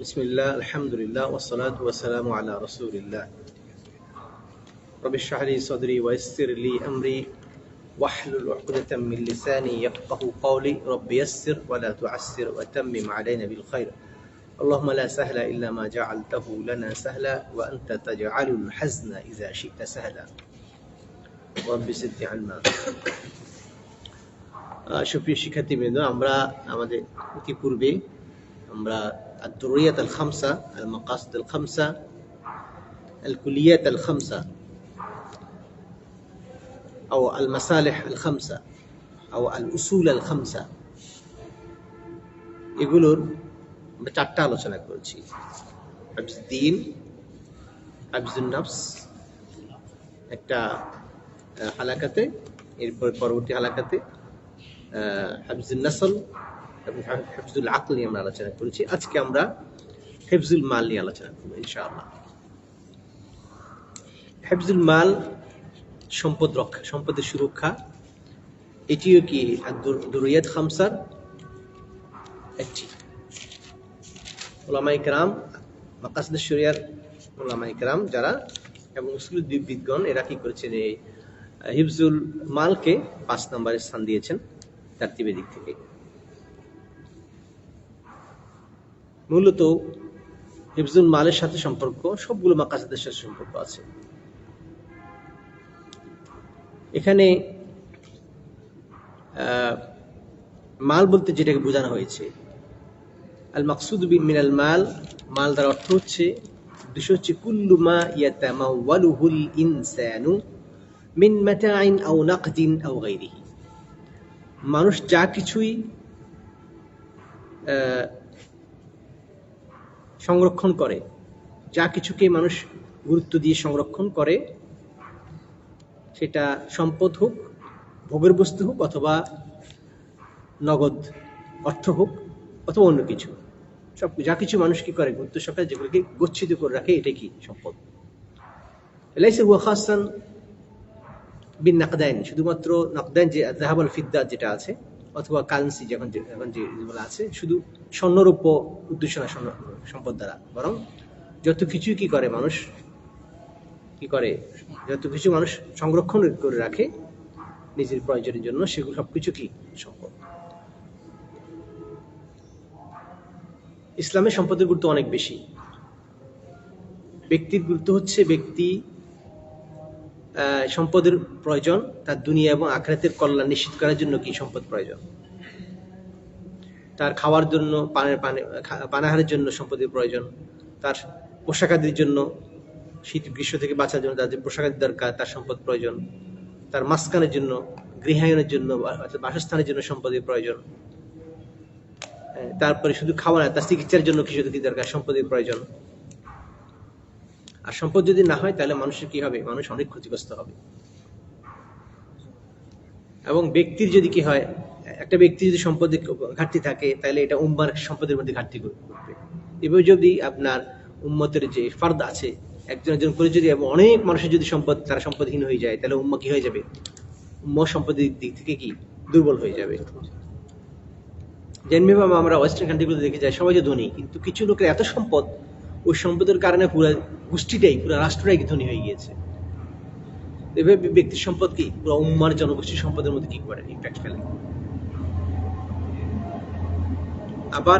বিসমিল্লাহ, আলহামদুলিল্লাহ, ওয়াসসালাতু ওয়াসসালামু আলা রাসূলিল্লাহ। রব্বি ইশরাহ লি সাদরি ওয়া ইয়াসসির লি আমরি ওয়াহলুল উকদাতাম মিন লিসানি ইয়াফকাহু কওলি। রব্বি ইয়াসসির ওয়া লা তু'আসসির ওয়া তাম্মিম আলাইনা বিল খায়র। اللهم لا سهل إلا ما جعلته لنا سهلا وأنت تجعل الحزن إذا شئت سهلا رب زدني علما। সুপ্রিয় শিক্ষার্থীবৃন্দ, আমরা আমাদের ইতিপূর্বে আমরা الضروريات الخمسة، المقاصد الخمسة، الكليات الخمسة أو المصالح الخمسة أو الأصول الخمسة এগুলোর আমরা চারটা আলোচনা করেছি। হিফজুদ দ্বীন, হিফজুন নফস একটা হালাকাতে, এরপর পরবর্তী হালাকাতে হিফজুন নসল এবং হিফজুল আকল নিয়ে আমরা আলোচনা করেছি। আজকে আমরা হিফজুল মাল নিয়ে আলোচনা করব ইনশাআল্লাহ। হিফজুল মাল সম্পদ রক্ষা, সম্পদের সুরক্ষা, এটিও কি দুরুয়াত খামসার একটি। উলামায়ে কেরাম, মাকাসিদুশ শরিয়ার উলামায়ে কেরাম যারা এবং উসুলুদ বিদগণ এরা কি করেছেন, এই হিফজুল মালকে 5 নম্বরের স্থান দিয়েছেন তারতিবের দিক থেকে। মূলত হিফজুল মালের সাথে সম্পর্ক সবগুলো মাকাসিদের সাথে সম্পর্ক আছে। এখানে মাল বলতে যেটাকে বোঝানো হয়েছে, আল মাকসুদ মিনাল মাল, মাল দ্বারা অর্থ হচ্ছে, উদ্দেশ্য হচ্ছে কুল্লু মা ইয়াতামাওয়ালুহুল ইনসানু মিন মাতাইন আও নাকদিন আও গায়রিহি। মানুষ যা কিছুই সংরক্ষণ করে, যা কিছুকে মানুষ গুরুত্ব দিয়ে সংরক্ষণ করে, সেটা সম্পদ হোক, ভোগের বস্তু হোক, অথবা নগদ অর্থ হোক, অথবা অন্য কিছু, সব যা কিছু মানুষ কি করে গুরুত্ব সহকারে যেগুলোকে গচ্ছিত করে রাখে, এটা কি সম্পদ। লাইসা হুয়া খাসান বিন নাকদাইন, শুধুমাত্র নাকদাইন যে যাহাব আল ফিদ্দা যেটা আছে, অথবা কারেন্সি এখন যেগুলো আছে, শুধু স্বর্ণরূপ উদ্দেশ্য না সম্পদ দ্বারা, বরং যত কিছুই কি করে মানুষ কি করে, যত কিছু মানুষ সংরক্ষণ করে রাখে নিজের প্রয়োজনের জন্য, সেগুলো সবকিছু কি সম্পদ। ইসলামে সম্পদের গুরুত্ব অনেক বেশি। ব্যক্তির গুরুত্ব হচ্ছে, ব্যক্তি সম্পদের প্রয়োজন তার দুনিয়া এবং আখিরাতের কল্যাণ নিশ্চিত করার জন্য কি সম্পদ প্রয়োজন। তার খাওয়ার জন্য, পানাহারের জন্য সম্পদের প্রয়োজন, তার পোশাকাদির জন্য, শীত গ্রীষ্ম থেকে বাঁচার জন্য তার যে পোশাকাদির দরকার, তার সম্পদ প্রয়োজন, তার মাসকানের জন্য, গৃহায়নের জন্য, বাসস্থানের জন্য সম্পদের প্রয়োজন। তারপরে শুধু খাওয়া না, তার চিকিৎসার জন্য কিছু কি দরকার, সম্পদের প্রয়োজন। আর সম্পদ যদি না হয় তাহলে মানুষের কি হবে, মানুষ অনেক ক্ষতিগ্রস্ত হবে। এবং ব্যক্তির যদি কি হয়, একটা ব্যক্তি যদি সম্পদের ঘাটতি থাকে, তাহলে এটা উম্মার সম্পদের মধ্যে ঘাটতি করবে। এবার যদি আপনার উম্মতের যে ফার্দ আছে, একজন একজন করে যদি, এবং অনেক মানুষের যদি সম্পদ, তারা সম্পদহীন হয়ে যায়, তাহলে উম্মা কি হয়ে যাবে, উম্মা সম্পদের দিক থেকে কি দুর্বল হয়ে যাবে। জন্মে আমরা ওয়েস্টার্ন কান্ট্রিগুলো দেখে যাই, সবাই যে ধনী, কিন্তু কিছু লোকের এত সম্পদ, ওই সম্পদের কারণে পুরো গোষ্ঠীটাই, পুরো রাষ্ট্রটাই ধনী হয়ে গিয়েছে। এভাবে ব্যক্তির সম্পদ কি পুরো উম্মার জনগোষ্ঠীর সম্পদের মধ্যে কি করে ইম্প্যাক্ট ফেলে। আবার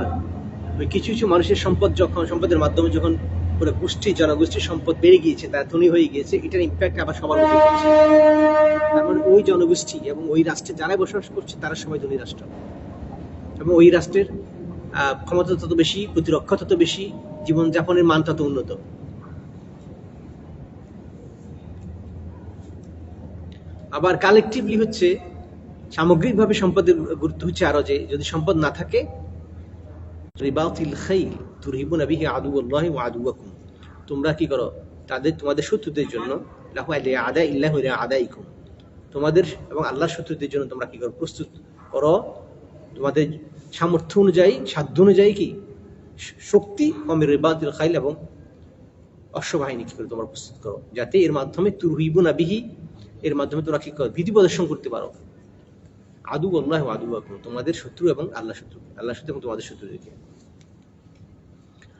ওই কিছু কিছু মানুষের সম্পদ যখন, সম্পদের মাধ্যমে যখন পুরো গোষ্ঠী জনগোষ্ঠীর সম্পদ বেড়ে গিয়েছে, তারা ধনী হয়ে গিয়েছে, এটার ইম্প্যাক্ট আবার সবার মধ্যে পড়ছে। তার মানে ওই জনগোষ্ঠী এবং ওই রাষ্ট্রে যারা বসবাস করছে তারা সবাই ধনী রাষ্ট্র, এবং ওই রাষ্ট্রের ক্ষমতা তত বেশি, প্রতিরক্ষা তত বেশি, জীবনযাপনের মান তত উন্নত। আবার কালেকটিভলি হচ্ছে, সামগ্রিকভাবে সম্পদের গুরুত্ব হচ্ছে আরো, যে যদি সম্পদ না থাকে, রিবাতিল খাইল তুরহিবুনা বিহি আদুওয়াল্লাহি ওয়া আদুওয়াকুম, তোমরা কি করো, তোমাদের শত্রুদের জন্য, লাহু আদা ইল্লাহু আদাইকুম, তোমাদের এবং আল্লাহর শত্রুদের জন্য তোমরা কি করো, প্রস্তুত করো, তোমাদের সামর্থ্য অনুযায়ী, সাধ্য অনুযায়ী কি শক্তি, রিবাতিল খাইল এবং অশ্ববাহিনী কি করে তোমরা প্রস্তুত করো, যাতে এর মাধ্যমে তুরহিবুনা বিহি, এর মাধ্যমে তোমরা কি করো, ভীতি প্রদর্শন করতে পারো, আদুওয়াল্লাহি ওয়া আদুওয়াকুম, তোমাদের শত্রু এবং আল্লাহ শত্রু, আল্লাহ শত্রু এবং তোমাদের শত্রুদেরকে।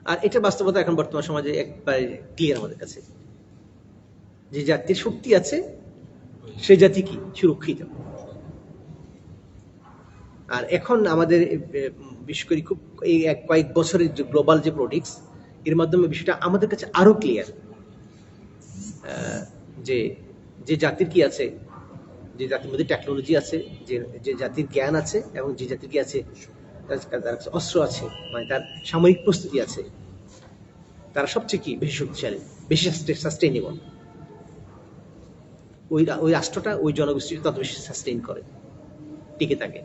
আর এটা বাস্তবতা এখন বর্তমান সমাজে একবারে ক্লিয়ার আমাদের কাছে। যে জাতির শক্তি আছে সেই জাতি কি সুরক্ষিত। আর এখন আমাদের বিশেষ করে খুব এই কয়েক বছরের যে গ্লোবাল যে পলিটিক্স, এর মাধ্যমে বিষয়টা আমাদের কাছে আরো ক্লিয়ার, যে যে জাতির কি আছে, যে জাতির মধ্যে টেকনোলজি আছে, যে জাতির জ্ঞান আছে, এবং যে জাতির কি আছে, তার অস্ত্র আছে, মানে তার সামরিক প্রস্তুতি আছে, তারা সবচেয়ে কি বেশি শক্তিশালী, বেশি সাস্টেইনেবল। ওই রাষ্ট্রটা ওই জনগোষ্ঠীটা তত বেশি সাস্টেইন করে, টিকে থাকে।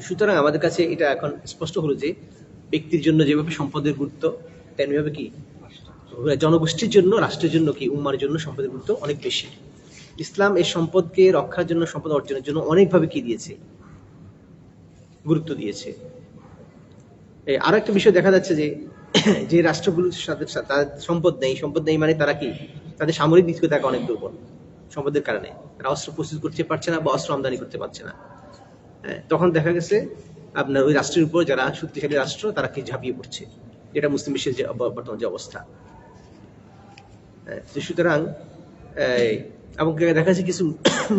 সুতরাং আমাদের কাছে এটা এখন স্পষ্ট হলো যে ব্যক্তির জন্য যেভাবে সম্পদের গুরুত্ব, তেমনিভাবে কি জনগোষ্ঠীর জন্য, রাষ্ট্রের জন্য কি উম্মার জন্য সম্পদের গুরুত্ব অনেক বেশি। ইসলাম এই সম্পদকে রক্ষার জন্য, সম্পদ অর্জনের জন্য অনেকভাবে কি দিয়েছে, গুরুত্ব দিয়েছে। আরো একটা বিষয় দেখা যাচ্ছে যে যে রাষ্ট্রগুলোর সাথে তাদের সম্পদ নেই মানে তারা কি, তাদের সামরিক দিক থেকে তাকে অনেক দুর্বল সম্পদের কারণে। তারা অস্ত্র প্রস্তুত করতে পারছে না বা অস্ত্র আমদানি করতে পারছে না। তখন দেখা গেছে আপনার ওই রাষ্ট্রের উপর যারা শক্তিশালী রাষ্ট্র তারা কি ঝাঁপিয়ে পড়ছে, যেটা মুসলিম বিশ্বের যে বর্তমান যে অবস্থা। সুতরাং এবং দেখা যাচ্ছে কিছু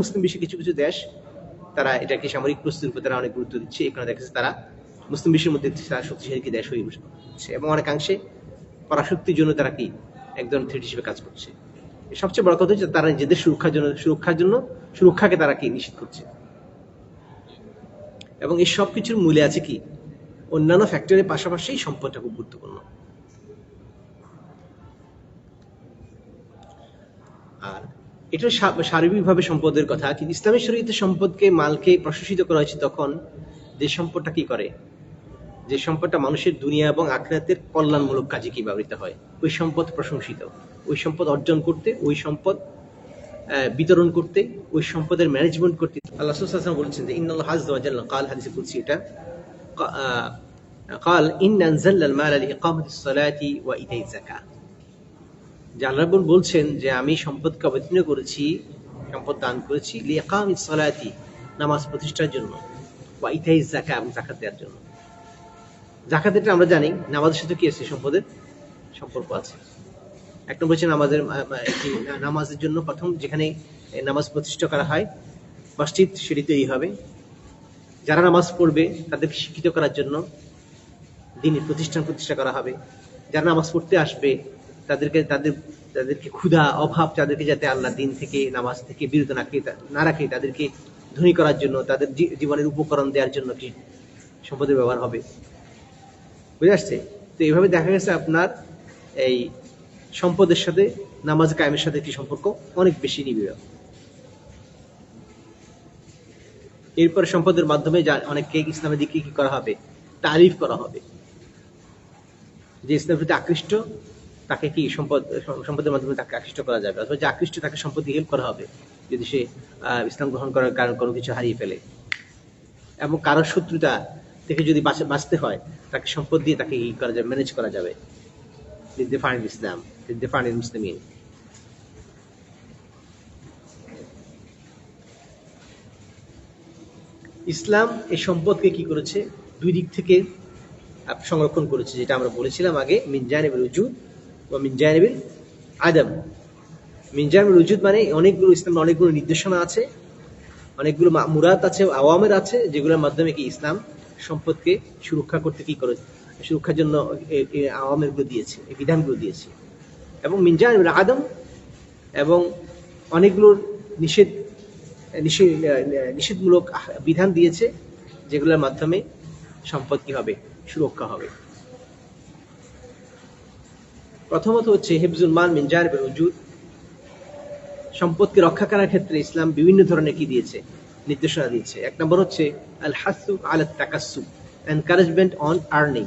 মুসলিম বিশ্বের কিছু কিছু দেশ তারা এটাকে সামরিক প্রস্তুতির উপর তারা অনেক গুরুত্ব দিচ্ছে। এখানে দেখা যাচ্ছে তারা মুসলিম বিশ্বের মধ্যে শক্তিশালী দেশ হয়ে উঠছে, এবং অনেকাংশে পরাশক্তির জন্য তারা কি একজন থ্রেট হিসেবে কাজ করছে। সবচেয়ে বড় কথা হচ্ছে তারা নিজেদের সুরক্ষাকে তারা কি নিশ্চিত করছে। এবং এই সব কিছুর মূলে আছে কি অন্যান্য ফ্যাক্টরের পাশাপাশি সম্পদটা খুব গুরুত্বপূর্ণ। আর এটা সার্বিকভাবে সম্পদের কথা, কিন্তু ইসলামী শরীয়তে সম্পদকে, মালকে প্রশংসিত করা হয়েছে তখন যে সম্পদটা কি করে, যে সম্পদটা মানুষের দুনিয়া এবং আখিরাতের কল্যাণমূলক কাজে কি ব্যবহৃত হয়, ওই সম্পদ প্রশংসিত। ওই সম্পদ অর্জন করতে, ওই সম্পদ বিতরণ করতে, ওই সম্পদের ম্যানেজমেন্ট করতে আল্লাহ সাল্লাল্লাহু আলাইহি ওয়াসাল্লাম বলেছেন যে ইন্নাল্লাহ আযজা ওয়া জাল্লা ক্বাল, হাদিসে কুদসি এটা, ক্বাল ইন্না আনজালনাল মালা লিইকামাতিস সালাতি ওয়া ইতাইজ যাকাত। যে আল্লাহ রাব্বুল বলছেন যে আমি সম্পদকে অবতীর্ণ করেছি, সম্পদ দান করেছি লিইকামিস সালাতি, নামাজ প্রতিষ্ঠার জন্য, ওয়া ইতাইজ যাকাত, এবং যাকাত দেওয়ার জন্য। যাকাত এটা আমরা জানি নামাজের সাথে কি আছে, সম্পদের সম্পর্ক আছে। এক নম্বর হচ্ছে নামাজের জন্য প্রথম যেখানে নামাজ প্রতিষ্ঠা করা হয় মসজিদ, সেটি তৈরি হবে। যারা নামাজ পড়বে তাদেরকে শিক্ষিত করার জন্য দ্বীনি প্রতিষ্ঠান প্রতিষ্ঠা করা হবে। যারা নামাজ পড়তে আসবে তাদেরকে ক্ষুধা অভাব, তাদেরকে যাতে আল্লাহ দিন থেকে, নামাজ থেকে বিরত না রাখে, তাদেরকে ধনী করার জন্য, তাদের জীবনের উপকরণ দেওয়ার জন্য কি সম্পদের ব্যবহার হবে। বুঝে আসছে? তো এইভাবে দেখা গেছে আপনার এই সম্পদের সাথে নামাজ কায়েমের সাথে কি সম্পর্ক অনেক বেশি নিবিড়। এরপরে সম্পদের মাধ্যমে অনেককে ইসলামের দিকে কি করা হবে, তারিফ করা হবে। যে ইসলামের প্রতি আকৃষ্ট তাকে কি সম্পদের মাধ্যমে তাকে আকৃষ্ট করা যাবে, অথবা যে আকৃষ্ট তাকে সম্পদ দিয়ে হেল্প করা হবে যদি সে ইসলাম গ্রহণ করার কারণ কোনো কিছু হারিয়ে ফেলে। এবং কারোর শত্রুতা থেকে যদি বাঁচতে হয় তাকে সম্পদ দিয়ে তাকে ই করা যাবে, ম্যানেজ করা যাবে। লিদ্দিফানিল ইসলাম, লিদ্দিফানিল মুসলিমিন। ইসলাম এই সম্পদকে কি করেছে, দুই দিক থেকে সংরক্ষণ করেছে, যেটা আমরা বলেছিলাম আগে, মিন জানিবিল উজুদ ওয়া মিন জানিবিল আদম। মিন জানিবিল উজুদ মানে অনেকগুলো, ইসলামের অনেকগুলো নির্দেশনা আছে, অনেকগুলো মা'মুরাত আছে, আওয়ামির আছে, যেগুলোর মাধ্যমে কি ইসলাম সম্পদকে সুরক্ষা করতে কি করে, সুরক্ষার জন্য এই আওয়ামিরগুলো দিয়েছে, এই বিধানগুলো দিয়েছে। এবং মিন জানিবিল আদম, এবং অনেকগুলো নিষেধমূলক বিধান দিয়েছে, যেগুলোর মাধ্যমে সম্পদ কি হবে, সুরক্ষা হবে। প্রথমত হচ্ছে হিফজুল মাল মিন জানিবিল উজুদ, সম্পদকে রক্ষা করার ক্ষেত্রে ইসলাম বিভিন্ন ধরনের কি দিয়েছে, নির্দেশনা দিয়েছে। এক নম্বর হচ্ছে আল হাসু আলা তাকাসসুব, এনকারেজমেন্ট অন আর্নিং।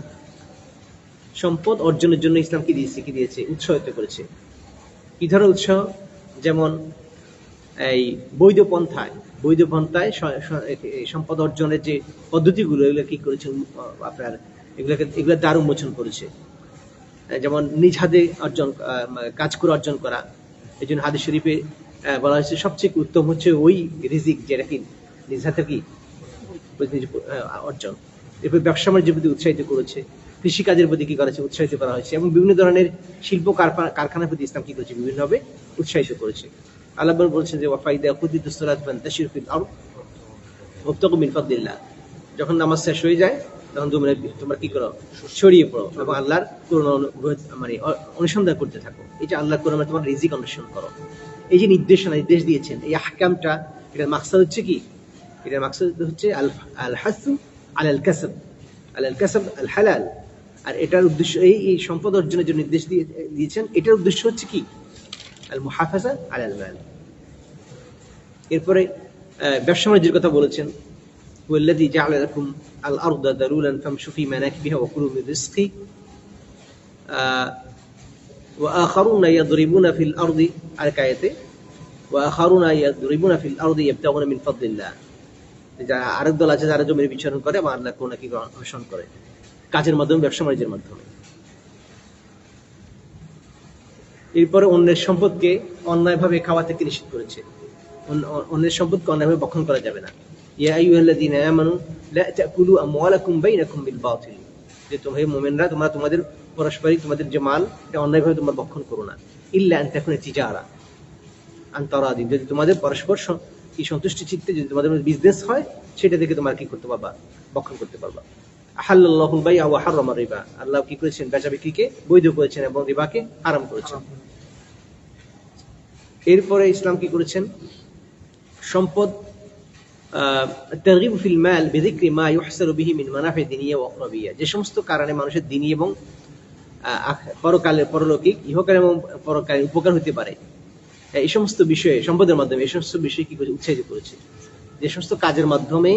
সম্পদ অর্জনের জন্য ইসলাম কি দিয়েছে, উৎসাহিত করেছে। কি ধরনের উৎসাহ? যেমন এই বৈধ পন্থায় সম্পদ অর্জনের যে পদ্ধতিগুলো, এগুলো কি করেছে আপনার, এগুলো দ্বার উন্মোচন করেছে। যেমন নিজ হাতে কাজ করে অর্জন করা। এই জন্য হাদিস শরীফে বলা হয়েছে সবচেয়ে উত্তম হচ্ছে ওই রিজিক যেটা কি নিজ হাতে কি অর্জন। এরপর ব্যবসা বাণিজ্যের প্রতি উৎসাহিত করেছে। কৃষিকাজের প্রতি কি করেছে, উৎসাহিত করা হয়েছে, এবং বিভিন্ন ধরনের শিল্প কারখানার প্রতি ইসলাম কি করেছে, বিভিন্নভাবে উৎসাহিত করেছে। আল্লাহ বলছেন যে ওয়াফাইদা কুদিতুস সালাত ফান্তাশিরু ফিল আরদ ওয়াবতাগু মিন ফাদলিল্লাহ, যখন নামাজ শেষ হয়ে যায় তখন তোমরা কি করো, ছড়িয়ে পড়ো এবং আল্লাহর করুণা মানে অনুসন্ধান করতে থাকো। এই যে আল্লাহর করুণা, তোমার রিজিক অন্বেষণ করো, এই যে নির্দেশ দিয়েছেন, এই আহকামটা, এটার মাকসাদ হচ্ছে কি, এটার মাকসাদ হচ্ছে আল হাসু আলাল কাসব, আলাল কাসব আল হালাল। আর এটার উদ্দেশ্য, এই সম্পদ অর্জনের জন্য নির্দেশ দিয়েছেন, এটার উদ্দেশ্য হচ্ছে কি, আল মুহাফাজা আলাল মাল। এরপরে ব্যবসা বাণিজ্যের কথা বলেছেন, ওয়াল্লাযী জাআলা লাকুম আল আরদা দালুলান ফামশু ফি মানাকিবিহা ওয়া কুলু মিন রিজকি ওয়া আখারুনা ইয়াদরিবুনা ফিল আরদি, আয়াতে ওয়া আখারুনা ইয়াদরিবুনা ফিল আরদি ইয়াবতাগুনা মিন ফাদলিল্লাহ, যারা আরেক দল আছে যারা জমির বিচরণ করে এবং আল্লাহর করুণা কি অন্বেষণ করে কাজের মাধ্যমে, ব্যবসা বাণিজ্যের মাধ্যমে। এরপরে অন্যের সম্পদকে অন্যায়ভাবে খাওয়া থেকে নিষেধ করেছে, অন্যের সম্পদকে অন্যায়ভাবে ভক্ষণ করা যাবে না। ইয়া আইয়ুহাল্লাযীনা আমানু লা তাকুলু আমওয়ালাকুম বাইনাকুম বিল বাতিল, যে তোমরা মুমিনরা তোমরা তোমাদের পারস্পরিক তোমাদের যে মাল এটা অন্যায়ভাবে তোমরা ভক্ষণ করো না, ইল্লা আন তাকুনা তিজারা আন তারাদিন, যদি তোমাদের পরস্পর কি সন্তুষ্টি চিত্তে যদি তোমাদের বিজনেস হয় সেটা থেকে তোমরা কি করতে পারবা, ভক্ষণ করতে পারবা। আহাল্লাল্লাহুল বাই'a ওয়া হারামা রিবা, আল্লাহ কি করেছেন, বেচা বিক্রিকে বৈধ করেছেন এবং রিবাকে হারাম করেছেন। এরপরে ইসলাম কি করেছেন, সম্পদ তারগিব ফিল মাল বিযিকরি মা ইউহসারু বিহি মিন মানাফি দিনিয়া ওয়া উখরাবিয়া, যে সমস্ত কারণে মানুষের দিনী এবং পরকালের পারলৌকিক ইহকাল এবং পরকালের উপকার হতে পারে, এই সমস্ত বিষয়ে সম্পদের মাধ্যমে এই সমস্ত বিষয় কি করেছে, উৎসাহিত করেছে। যে সমস্ত কাজের মাধ্যমে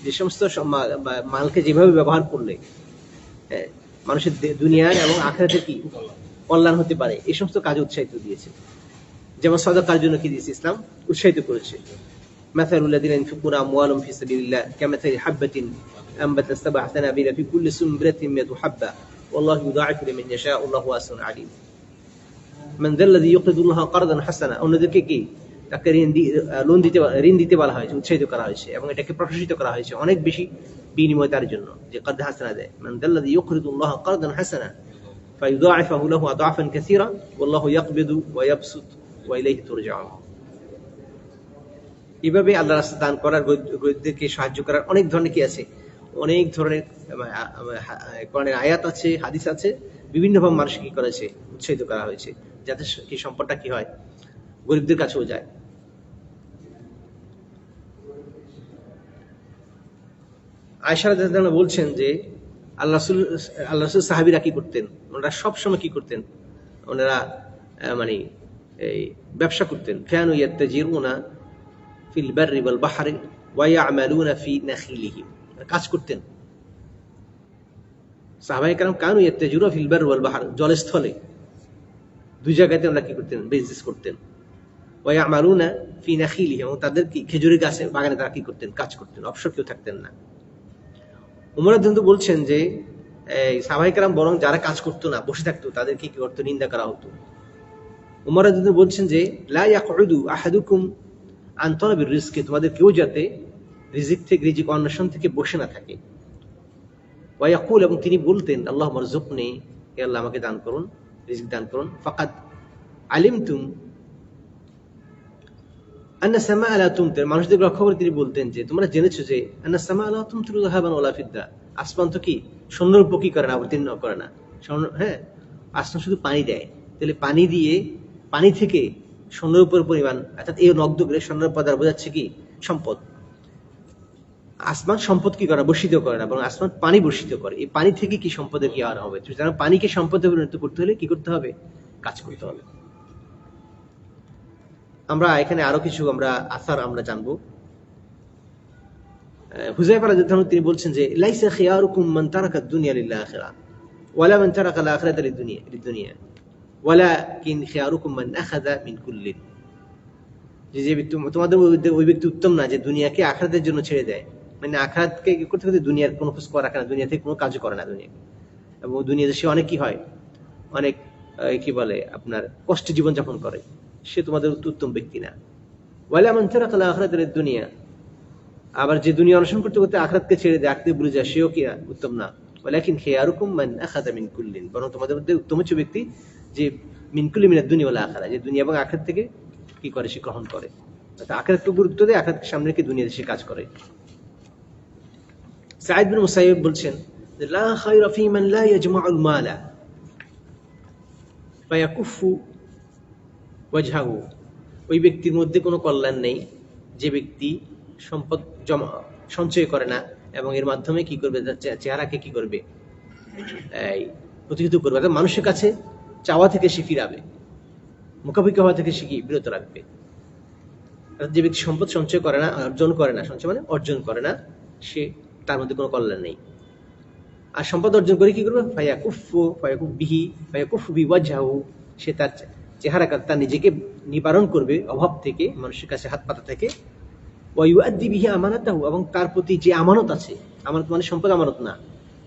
যে সমস্ত মালকে যেভাবে ব্যবহার করলে মানুষের দুনিয়ার এবং আখিরাতের কি কল্যাণ হতে পারে, এই সমস্ত কাজে উৎসাহিত দিয়েছে। যেমন সাদাকার জন্য কি দিয়েছে, ইসলাম উৎসাহিত করেছে। মাসালুল লাযিনা ইনফিকুনা আমওয়ালাহুম ফি সাবিলিল্লাহ কামাসালি হাববাতিন আনবাতাত সাব'a সানাবিলা ফি কুল্লি সুমরাতিন মিয়াতু হাব্বা ওয়াল্লাহু ইউদাঈফু লিমান ইয়াশা'উ ওয়াল্লাহু ওয়াসি'উন আলীম। মান যাল্লাযী ইউকরিদুল্লাহা কারদান হাসানা, অন্যদেরকে কি তাকে ঋণ দিতে বলা হয়েছে, উৎসাহিত করা হয়েছে এবং এটাকে প্রকাশিত করা হয়েছে অনেক বেশি বিনিময় তার জন্য, যে কারদ হাসানা দেয়। মান যাল্লাযী ইউকরিদুল্লাহা কারদান হাসানা ফায়ুদাঈফুহু লাহু আদআফান কাসীরা ওয়াল্লাহু ইয়াকবিদু ওয়া ইয়াবসুত ওয়া ইলাইহি তুরজাউন। এভাবে আল্লাহর রাস্তায় দান করার, গরিবদেরকে সাহায্য করার অনেক ধরনের কি আছে, অনেক ধরনের কোরআনের আয়াত আছে, হাদিস আছে, বিভিন্নভাবে মানুষ কি করেছে, উৎসাহিত করা হয়েছে, যাতে কি সম্পদটা কি হয়, গরিবদের কাছেও যায়। আয়েশা রাদিয়াল্লাহু আনহা বলছেন যে আল্লাহ রাসূল সাহাবীরা কি করতেন, ওনারা সবসময় কি করতেন, ওনারা মানে এই ব্যবসা করতেন। কানু ইয়াত্তাজিরুনা ফিল বাররি ওয়াল বাহরি ওয়া ইয়ামালুনা ফি নাখিলিহিম, কাজ করতেন। সাহাবায়ে কেরাম কানু ইয়াত্তাজিরুনা ফিল বাররি ওয়াল বাহর, জলস্থলে দুই জায়গাতে ওনারা কি করতেন, বিজনেস করতেন। ওয়া ইয়ামালুনা ফি নাখিলিহিম, এবং তাদের কি খেজুরের গাছের বাগানে তারা কি করতেন, কাজ করতেন, অবসর কেউ থাকতেন না। উমর রাদিয়াল্লাহু বলছেন যে সাহাবায়ে কেরাম বরং যারা কাজ করতো না, বসে থাকতো, তাদেরকে কি করতো, নিন্দা করা হতো। উমর রাদিয়াল্লাহু বলছেন যে লা ইয়াকউদু আহাদুকুম আন তালাবির রিজকি, তোমাদের কেউ যাতে রিজিক অন্বেষণ থেকে বসে না থাকে। ওয়া ইয়াকুল, এবং তিনি বলতেন আল্লাহুম্মা রযুকনি, হে আল্লাহ আমাকে দান করুন, রিজিক দান করুন। ফাকাদ আলিমতুম আন্না সামা'a লা তুমতির, মানুষদের লক্ষ্য করে তিনি বলতেন যে তোমরা জেনেছো যে আন্না সামা'a লা তুমতিরু যাহাবান ওয়ালা ফিদ্দা, আসমান তো কি স্বর্ণের উপর কি করে না, অবতীর্ণ করে না, হ্যাঁ, আসমান শুধু পানি দেয়। তাহলে পানি থেকে স্বর্ণের উপর পরিমাণ, অর্থাৎ এই নগদ করে স্বর্ণের পদার্থ বোঝাচ্ছে কি সম্পদ। আসমান সম্পদ কি করে, বর্ষিত করে না, বরং আসমান পানি বর্ষিত করে। এই পানি থেকে কি সম্পদের কি আর হবে, সুতরাং পানিকে সম্পদে পরিণত করতে হলে কি করতে হবে, কাজ করতে হবে। আমরা এখানে আরো কিছু আসার আমরা জানবো। হুযায়ফা রাদিয়াল্লাহু আনহু তিনি বলছেন যে লাইসা খিয়ারুকুম মান তারাকা দুনিয়া লিল আখিরা ওয়ালা মান তারাকা আল আখিরাতা লিদ-দুনিয়া ওয়ালাকিন খিয়ারুকুম মান আখাযা মিন কুল্লিন, যে ব্যক্তি তোমাদের ওই ব্যক্তি উত্তম না যে দুনিয়াকে আখিরাতের জন্য ছেড়ে দেয়, মানে আখিরাতকে করতে করতে দুনিয়ার কোনো খোঁজ রাখে না, দুনিয়া থেকে কোনো কাজ করে না দুনিয়া, এবং দুনিয়াতে সে অনেক কি হয়, অনেক কি বলে আপনার কষ্টে জীবন যাপন করে, সে তোমাদের উত্তম ব্যক্তি না। ওয়ালা মান তারাকা আল আখিরাতা লিদ-দুনিয়া, আবার যে দুনিয়া অনুসরণ করতে করতে আখিরাতকে ছেড়ে দেয়, আখিরাত ভুলে যায়, সেও কি উত্তম না। ওয়ালাকিন খিয়ারুকুম মান আখাযা মিন কুল্লিন, বরং তোমাদের মধ্যে উত্তম হচ্ছে ব্যক্তি যে মিন কুল্লি মিনাদ দুনিয়া ওয়াল আখিরা, যে দুনিয়া এবং আখিরাত থেকে কি করে, সে গ্রহণ করে, অর্থাৎ আখিরাতকে গুরুত্ব দেয়, আখিরাতকে সামনে রেখে দুনিয়াতে সে কাজ করে। সাঈদ বিন মুসাইয়্যিব বলছেন যে লা খায়রা ফী মান লা ইয়াজমাউল মালা ফায়াকুফু ওয়াজহাহু, ওই ব্যক্তির মধ্যে কোনো কল্যাণ নেই যে ব্যক্তি সম্পদ জমা সঞ্চয় করে না এবং এর মাধ্যমে কি করবে, চেহারাকে কি করবে, এই প্রতিহিত করবে, অর্থাৎ মানুষের কাছে চাওয়া থেকে সে ফিরাবে, মুখাপেক্ষি হওয়া থেকে সে কি বিরত রাখবে। যে ব্যক্তি সম্পদ সঞ্চয় করে না, অর্জন করে না, সঞ্চয় মানে অর্জন করে না, সে তার মধ্যে কোনো কল্যাণ নেই। আর সম্পদ অর্জন করে কি করবে, ফায়াকুফু বিওয়াজহাহু, সে তার চেহারা, তার নিজেকে নিবারণ করবে অভাব থেকে, মানুষের কাছে হাত পাতা থেকে। ওয়ায়ুআদ্দি বিহি আমানাতাহু, এবং তার প্রতি যে আমানত আছে, আমানত মানে সম্পদ আমানত না,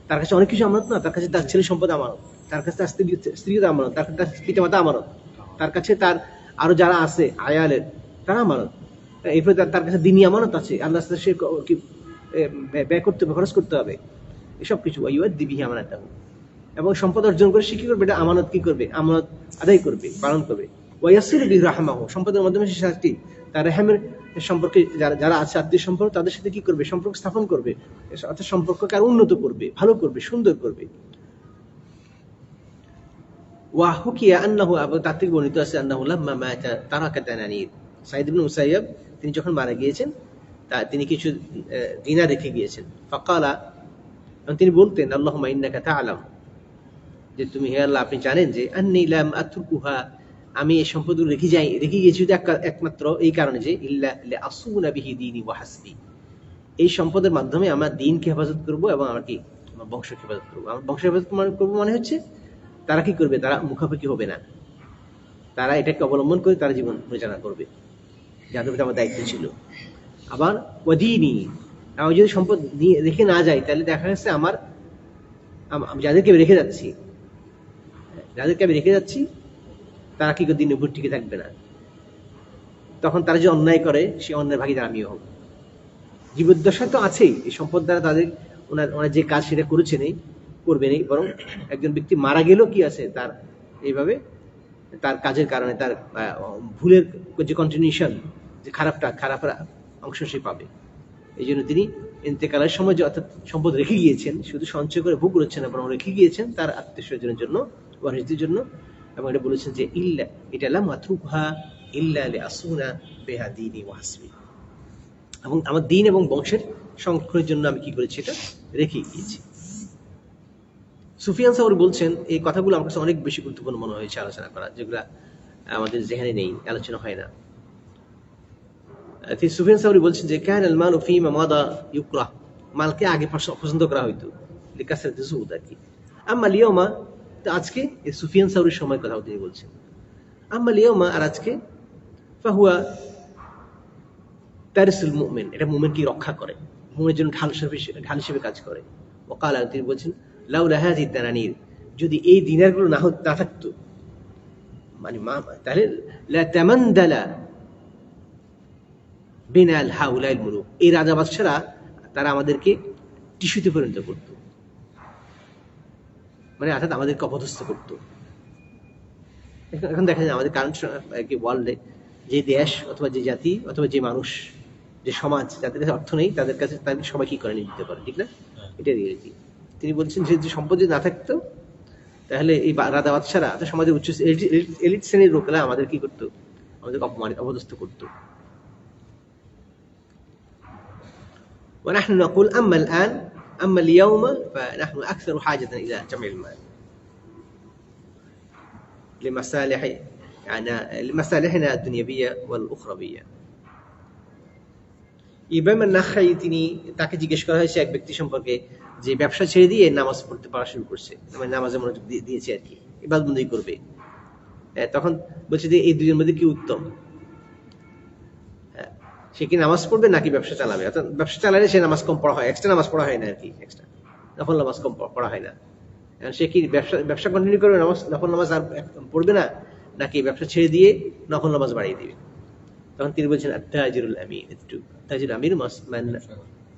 তার কাছে অনেক কিছু আমানত না, তার কাছে তার ছেলে সম্পদ আমানত, তার কাছে তার স্ত্রী আমানত, তার কাছে তার পিতামাতা আমানত, তার কাছে তার আরো যারা আছে আয়ালের তারা আমানত, এরপরে তার কাছে দিনী আমানত আছে, আল্লাহ রাস্তায় সে ব্যয় করতে হবে, খরচ করতে হবে, এসব কিছু। ওয়ায়ুআদ্দি বিহি আমানাতাহু, এবং সম্পদ অর্জন করে সে কি করবে, এটা আমানত কি করবে, আমানত আদায় করবে, পালন করবে। ওয়ায়াসিলু বিহি রাহমাহু, সম্পদের মাধ্যমে সে সাথে তার রহমের সম্পর্কে যারা আছে আত্মীয় সম্পর্ক, তাদের সাথে কি করবে, সম্পর্ক স্থাপন করবে, অর্থাৎ সম্পর্ককে আরো উন্নত করবে, ভালো করবে, সুন্দর করবে। ওয়া হুকিয়া আন্নাহু, তার থেকে বর্ণিত আছে আন্নাহু লাম্মা মাতা তারাকা দানানির, সাঈদ ইবনে মুসাইয়্যিব তিনি যখন মারা গিয়েছেন তিনি কিছু দিনার রেখে গিয়েছেন। ফাকালা, তিনি বলতেন আল্লাহুম্মা ইন্নাকা তা'লাম, যে তুমি হে আল্লাহ আপনি জানেন যে আন্নী লাম আতরুকুহা, আমি এই সম্পদগুলো রেখে গিয়েছি একমাত্র এই কারণে যে ইল্লা লিআসুনা বিহি দীনি ওয়া হাসবি, এই সম্পদের মাধ্যমে আমার দ্বীনকে হেফাজত করব এবং আমার কি আমার বংশকে হেফাজত করব। আমার বংশ হেফাজত করবো মানে হচ্ছে তারা কি করবে, তারা মুখাপেক্ষি হবে না, তারা এটাকে অবলম্বন করে তারা জীবন পরিচালনা করবে, যাদের প্রতি আমার দায়িত্ব ছিল। আবার ওয়াদীনি, আমি যদি সম্পদ রেখে না যাই তাহলে দেখা যাচ্ছে আমার যাদেরকে আমি রেখে যাচ্ছি তারা কি দিনের উপর টিকে থাকবে না, তখন তারা যে অন্যায় করে সেই অন্যায় ভাগীদার আমিও হব। জীবদ্দশা তো আছেই, এই সম্পদ দ্বারা তাদের ওনার যে কাজ সেটা করবে নেই, বরং একজন ব্যক্তি মারা গেলেও কি আছে, তার এইভাবে তার কাজের কারণে তার ভুলের যে কন্টিনিউশন, যে খারাপের অংশ সে পাবে। এই জন্য তিনি ইন্তেকালের সময় যে অর্থাৎ সম্পদ রেখে গিয়েছেন, শুধু সঞ্চয় করে ভোগ করছেন না, বরং রেখে গিয়েছেন তার আত্মীয় স্বজনের জন্য, ওয়ারিসদের জন্য, এবং এটা বলেছেন যে ইল্লা এটা লা মাতরুকহা ইল্লা লিআসুনা বিহা দীনি ওয়া হাসবি, এবং আমার দ্বীন এবং বংশের সংরক্ষণের জন্য আমি কি করেছি, এটা রেখে গিয়েছি। সুফিয়ান সাওরি বলছেন এই কথাগুলো আমার কাছে অনেক বেশি গুরুত্বপূর্ণ মনে হয়েছে আলোচনা করা, যেগুলো আমাদের যেখানে নেই, আলোচনা হয় না। সুফিয়ান সাওরি বলছেন যে কান আল মালু ফীমা মাদা ইউকরাহ, মালকে আগে পছন্দ করা হইতো লিকাসরাতি যুহুদ আর কি। আম্মা লিয়াউমা, তো আজকে এই সুফিয়ান সাওরির সময় কথা তিনি বলছেন, আম্মা লিয়াউমা, আর আজকে ফাহুয়া তারিসুল মুমিন, এটা মুমিনকে রক্ষা করে, মুমিনের জন্য ঢাল হিসেবে কাজ করে। ওয়াকালা, তিনি বলছেন লাউলা হাযিহি দানানির, যদি এই দিনারগুলো না থাকতো, মানে তাহলে লা তামান্দালা বিনাল হাউলাইল মুলুক, এই রাজা বাদশারা তারা আমাদেরকে টিস্যুতে পরিণত করত, মানে অর্থাৎ আমাদেরকে অপদস্থ করত। এখন দেখা যায় আমাদের কারেন্ট ওয়ার্ল্ডে যে দেশ অথবা যে জাতি অথবা যে মানুষ, যে সমাজ, যাদের কাছে অর্থ নেই তাদের কাছে তাদের সবাই কি করে নিতে পারে, ঠিক না? এটা রিয়েলিটি। তিনি বলছেন যে সম্পদ যদি না থাকতো তাহলে এই রাজা বাদশারা সমাজের উচ্চ এলিট শ্রেণীর লোকেরা আমাদের কি করতো, আমাদেরকে অপদস্থ করতো। ونحن نقول أما اليوم فنحن أكثر حاجة إلى جمع المال لمصالحنا الدنيوية والأخروية। ইমাম আন-নাখাই তাকে জিজ্ঞেস করা হয়েছে এক ব্যক্তি সম্পর্কে যে ব্যবসা ছেড়ে দিয়ে নামাজ পড়া শুরু করছে, মানে নামাজে মনোযোগ দিয়েছে আর কি, ইবাদতবন্দি করবে। তখন বলছে যে এই দুইজনের মধ্যে কি উত্তম, সে কি নামাজ পড়বে নাকি ব্যবসা চালাবে? অর্থাৎ ব্যবসা চালালে সে নামাজ কম পড়া হয়, এক্সট্রা নামাজ পড়া হয় না আর কি, এক্সট্রা নফল নামাজ কম পড়া হয় না। সে কি ব্যবসা কন্টিনিউ করবে, নফল নামাজ আর পড়বে না, নাকি ব্যবসা ছেড়ে দিয়ে নফল নামাজ বাড়িয়ে দিবে? তখন তিনি বলছেন আত-তাজিরুল আমিন,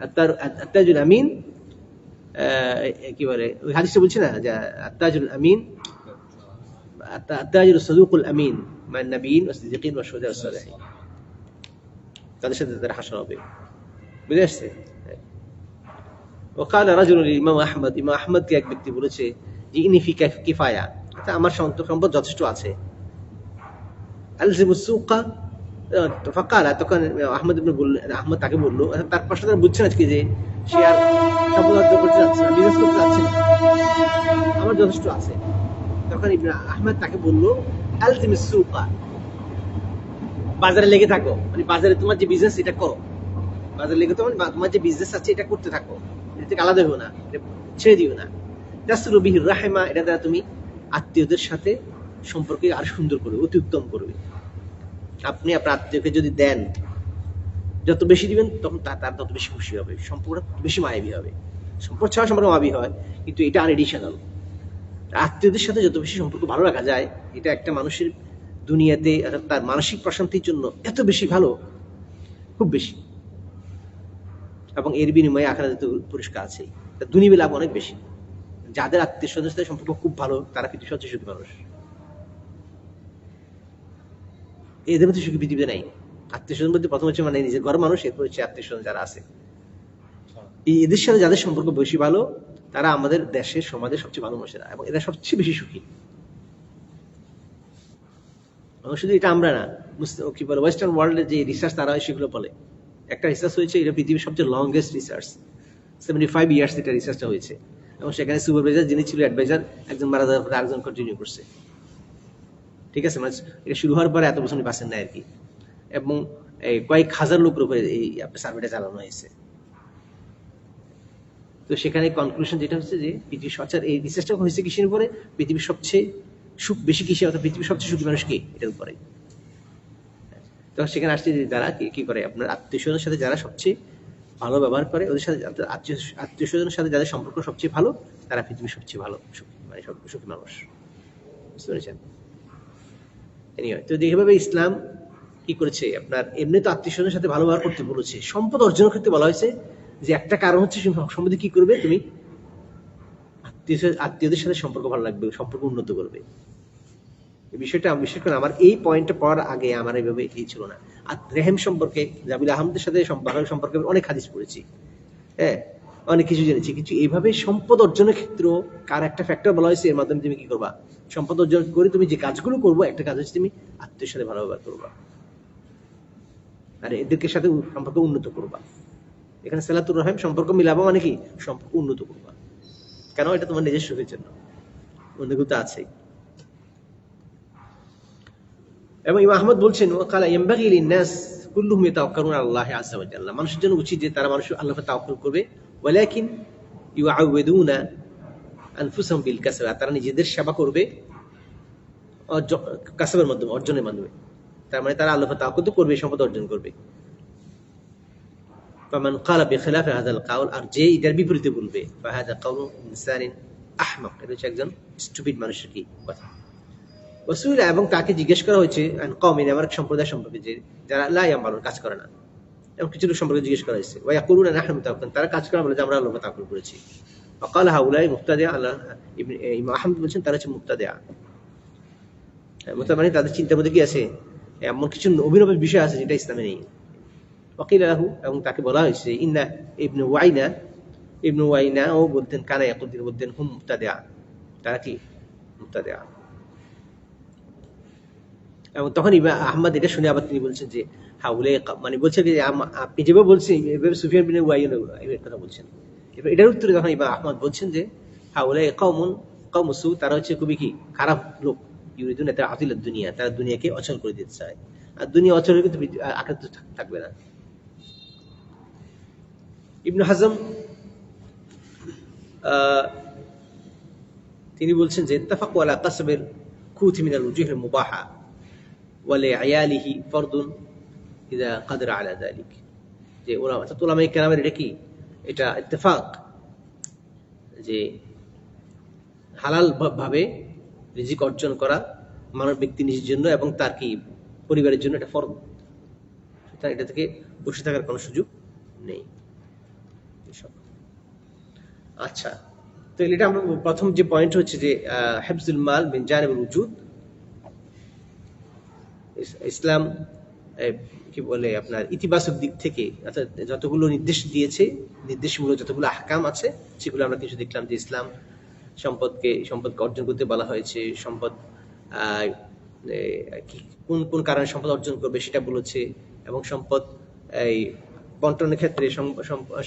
আত-তাজিরুল আমিন কি বলে ওই হাদিসটা বলছি না যে আত্তাজুল আমিন আত্তাজুল সাদুকুল আমিন মান নাবিয়িন ওয়াস সিদ্দিকিন ওয়াশ শুহাদা ওয়াস সালিহিন, তাদের সাথে তারা হাসর হবে। বুঝে আসছে? وقال رجل للإمام أحمد, ইমাম আহমদকে এক ব্যক্তি বলেছে যে ইনি ফি কিফায়া, আমার সম্পদ যথেষ্ট আছে। আলজিমুস সুকা ফাকালা, তখন আহমদ তাকে বলল, তার প্রশ্ন তারা বুঝছে না কি যে সে আর সম্পদ অর্জন করতে যাচ্ছে না, বিজনেস করতে যাচ্ছে না, আমার যথেষ্ট আছে। তখন ইবনে আহমদ তাকে বলল আলজিমুস সুকা, বাজারে লেগে থাকো, মানে বাজারে তোমার যে বিজনেস এটা করো, বাজারে লেগে তোমার যে বিজনেস আছে এটা করতে থাকো, এটা থেকে আলাদা হও না, ছেড়ে দিও না। তাসরু বিহির রাহিমা, এটা দ্বারা তুমি আত্মীয়দের সাথে সম্পর্কে আর সুন্দর করবে, অতি উত্তম করবে। আপনি আপনার আত্মীয়কে যদি দেন, যত বেশি দিবেন তখন তার তত বেশি খুশি হবে, সম্পর্কটা বেশি মায়াবী হবে। সম্পর্ক ছাড়া সম্পর্ক মায়াবী হয়, কিন্তু এটা আনএডিশনাল। আত্মীয়দের সাথে যত বেশি সম্পর্ক ভালো রাখা যায়, এটা একটা মানুষের দুনিয়াতে তার মানসিক প্রশান্তির জন্য এত বেশি ভালো, খুব বেশি। এবং এর বিনিময়ে আখিরাতে তো পুরস্কার আছেই, দুনিয়াবী লাভ অনেক বেশি। যাদের আত্মীয় স্বজনের সাথে সম্পর্ক খুব ভালো, তারা পৃথিবীর সবচেয়ে সুখী মানুষ। এদের মধ্যে সুখী পৃথিবীতে নাই। আত্মীয় স্বজন বলতে প্রথম হচ্ছে মানে নিজের ঘর মানুষ, এরপর হচ্ছে আত্মীয় স্বজন যারা আছে। এদের সাথে যাদের সম্পর্ক বেশি ভালো, তারা আমাদের দেশের সমাজের সবচেয়ে ভালো মানুষেরা, এবং এরা সবচেয়ে বেশি সুখী। শুধু এটা আমরা না, কি বলে ওয়েস্টার্ন ওয়ার্ল্ডের যে রিসার্চ তারা সেগুলো বলে। একটা রিসার্চ হয়েছে, এটা পৃথিবীর সবচেয়ে লংগেস্ট রিসার্চ, 75 ইয়ার্স এটা রিসার্চটা হয়েছে। এবং সেখানে সুপারভাইজার যিনি ছিল, অ্যাডভাইজার, একজন মারা যাওয়ার পরে আরেকজন কন্টিনিউ করছে। ঠিক আছে, মানে এটা শুরু হওয়ার পরে এত বছর বাঁচেন না আর কি। এবং কয়েক হাজার লোকের উপরে এই সার্ভেটা চালানো হয়েছে। তো সেখানে কনক্লুশন যেটা হচ্ছে যে পৃথিবীর সবচেয়ে, এই রিসার্চটা হয়েছে কিসের উপরে, পৃথিবীর সবচেয়ে সুখ বেশি কিসে, অর্থাৎ পৃথিবীর সবচেয়ে সুখী মানুষ কে, এটার উপরে। তো সেখানে আসছে যে যারা কি করে, আপনার আত্মীয় স্বজনের সাথে যারা সবচেয়ে ভালো ব্যবহার করে, ওদের সাথে আত্মীয় স্বজনের সাথে যাদের সম্পর্ক সবচেয়ে ভালো, তারা পৃথিবীর সবচেয়ে ভালো সুখী, মানে সুখী মানুষ। বুঝতে পেরেছেন? তো এইভাবে ইসলাম কি করেছে, আপনার এমনি তো আত্মীয় স্বজনের সাথে ভালো ব্যবহার করতে বলেছে। সম্পদ অর্জনের ক্ষেত্রে বলা হয়েছে যে একটা কারণ হচ্ছে সম্পদে কি করবে, তুমি আত্মীয়দের সাথে সম্পর্ক ভালো লাগবে, সম্পর্ক উন্নত করবে। এই বিষয়টা বিশেষ করে আমার এই পয়েন্টটা পড়ার আগে আমার এইভাবে এই ছিল না। আর রেহেম সম্পর্কে, জাবিল আহমদের সাথে সম্পর্কে অনেক হাদিস পড়েছি, হ্যাঁ, অনেক কিছু জেনেছি। কিন্তু এইভাবে সম্পদ অর্জনের ক্ষেত্রে কার একটা ফ্যাক্টর বলা হয়েছে, এর মাধ্যমে তুমি কি করবা, সম্পদ অর্জন করে তুমি যে কাজগুলো করবো, একটা কাজ হচ্ছে তুমি আত্মীয়ের সাথে ভালো ব্যবহার করবা, আর এদেরকে সাথে সম্পর্ক উন্নত করবা। এখানে সালাতুর রহিম, সম্পর্ক মিলাবো মানে কি, সম্পর্ক উন্নত করবা। কেন? এটা তোমার নিজের সুখের জন্য, অন্য কিছু আছেই। এবং ইমাম আহমদ বলছেন, ওয়াকালা ইয়ানবাগি লিন-নাস কুল্লুহুম ইয়াতাওয়াক্কালুনা আলাল্লাহি আযজা ওয়া জাল্লা, মানুষের জন্য উচিত যে তারা মানুষ আল্লাহর উপর তাওয়াক্কুল করবে। ওয়ালাকিন ইউআউযুনা আনফুসাহুম বিল কাসব, তারা নিজেদের সেবা করবে কাসবের মাধ্যমে, অর্জনের মাধ্যমে। তার মানে তারা আল্লাহর উপর তাওয়াক্কুল তো করবে, সম্পদ অর্জন করবে। ফামান ক্বালা বিখিলাফি হাযাল কাউল, আর যে এটার বিপরীতে বলবে, ফাহাদা কাউলু ইনসানিন আহমাক, এটা হচ্ছে একজন স্টুপিড মানুষের কি কথা। ওয়াসুইলা, এবং তাকে জিজ্ঞেস করা হয়েছে আন কওমিন, আমার সম্প্রদায় সম্পর্কে, যে যারা লা ইয়ামালুন, কাজ করে না। এবং কিছু লোক সম্পর্কে জিজ্ঞেস করা হয়েছে, ওয়া ইয়াকুলুনা নাহনু মুতাওয়াক্কিলুন, তারা কাজ করে বলে যে আমরা আল্লাহর উপর তাওয়াক্কুল করেছি। ফাকালা হাউলাই মুবতাদিআ, ইমাম আহমদ বলেছেন তারা হচ্ছে মুবতাদিআ। মানে তাদের চিন্তার মধ্যে কি আছে, এমন কিছু অভিনব বিষয় আছে যেটা ইসলামে নেই। ওয়াকিলা লাহু, এবং তাকে বলা হয়েছে ইন্না ইবনে ওয়াইনা ও বলতেন, কানা ইয়াকুল, তিনি বলতেন হুম মুবতাদিআ, তারা কি মুবতাদিআ। এবং তখন ইমাম আহমদ এটা শুনে আবার তিনি বলছেন যে হাউলে, মানে বলছেন যে আপনি যেভাবে বলছেন এভাবে সুফিয়ান বিন ওয়াইনা এর কথা বলছেন। এটার উত্তরে তখন ইমাম আহমদ বলছেন যে হাউলে কওমুন সু, তারা হচ্ছে খুবই কি খারাপ লোক। ইউরিদুন আতিলাদ দুনিয়া, তারা দুনিয়াকে অচল করে দিতে চায়, আর দুনিয়া অচল হলে কিন্তু আখিরাত থাকবে না। ইবনে হাজম তিনি বলছেন যে ইত্তাফাকু আলা কাসবের খুতি মিনাল উজুহিল মুবাহা ওয়ালি আয়ালিহি ফরদুন ইযা কাদরা আলা যালিক, যে উলামায়ে কেরামের এটা কি, এটা ইত্তেফাক যে হালাল ভাবে রিজিক অর্জন করা মানব ব্যক্তি নিজের জন্য এবং তার কি পরিবারের জন্য এটা ফরজ, এটা থেকে বসে থাকার কোনো সুযোগ নেই। আচ্ছা, তো এটা আমরা প্রথম যে পয়েন্ট হচ্ছে যে হিফজুল মাল মিন জানিবুল উজুদ, ইসলাম কি বলে আপনার ইতিবাচক দিক থেকে অর্থাৎ যতগুলো নির্দেশ দিয়েছে, নির্দেশমূলক যতগুলো আহকাম আছে সেগুলো আমরা কিছু দেখলাম যে ইসলাম সম্পদকে অর্জন করতে বলা হয়েছে, সম্পদ কোন কোন কারণে সম্পদ অর্জন করবে সেটা বলেছে, এবং সম্পদ এই বন্টনের ক্ষেত্রে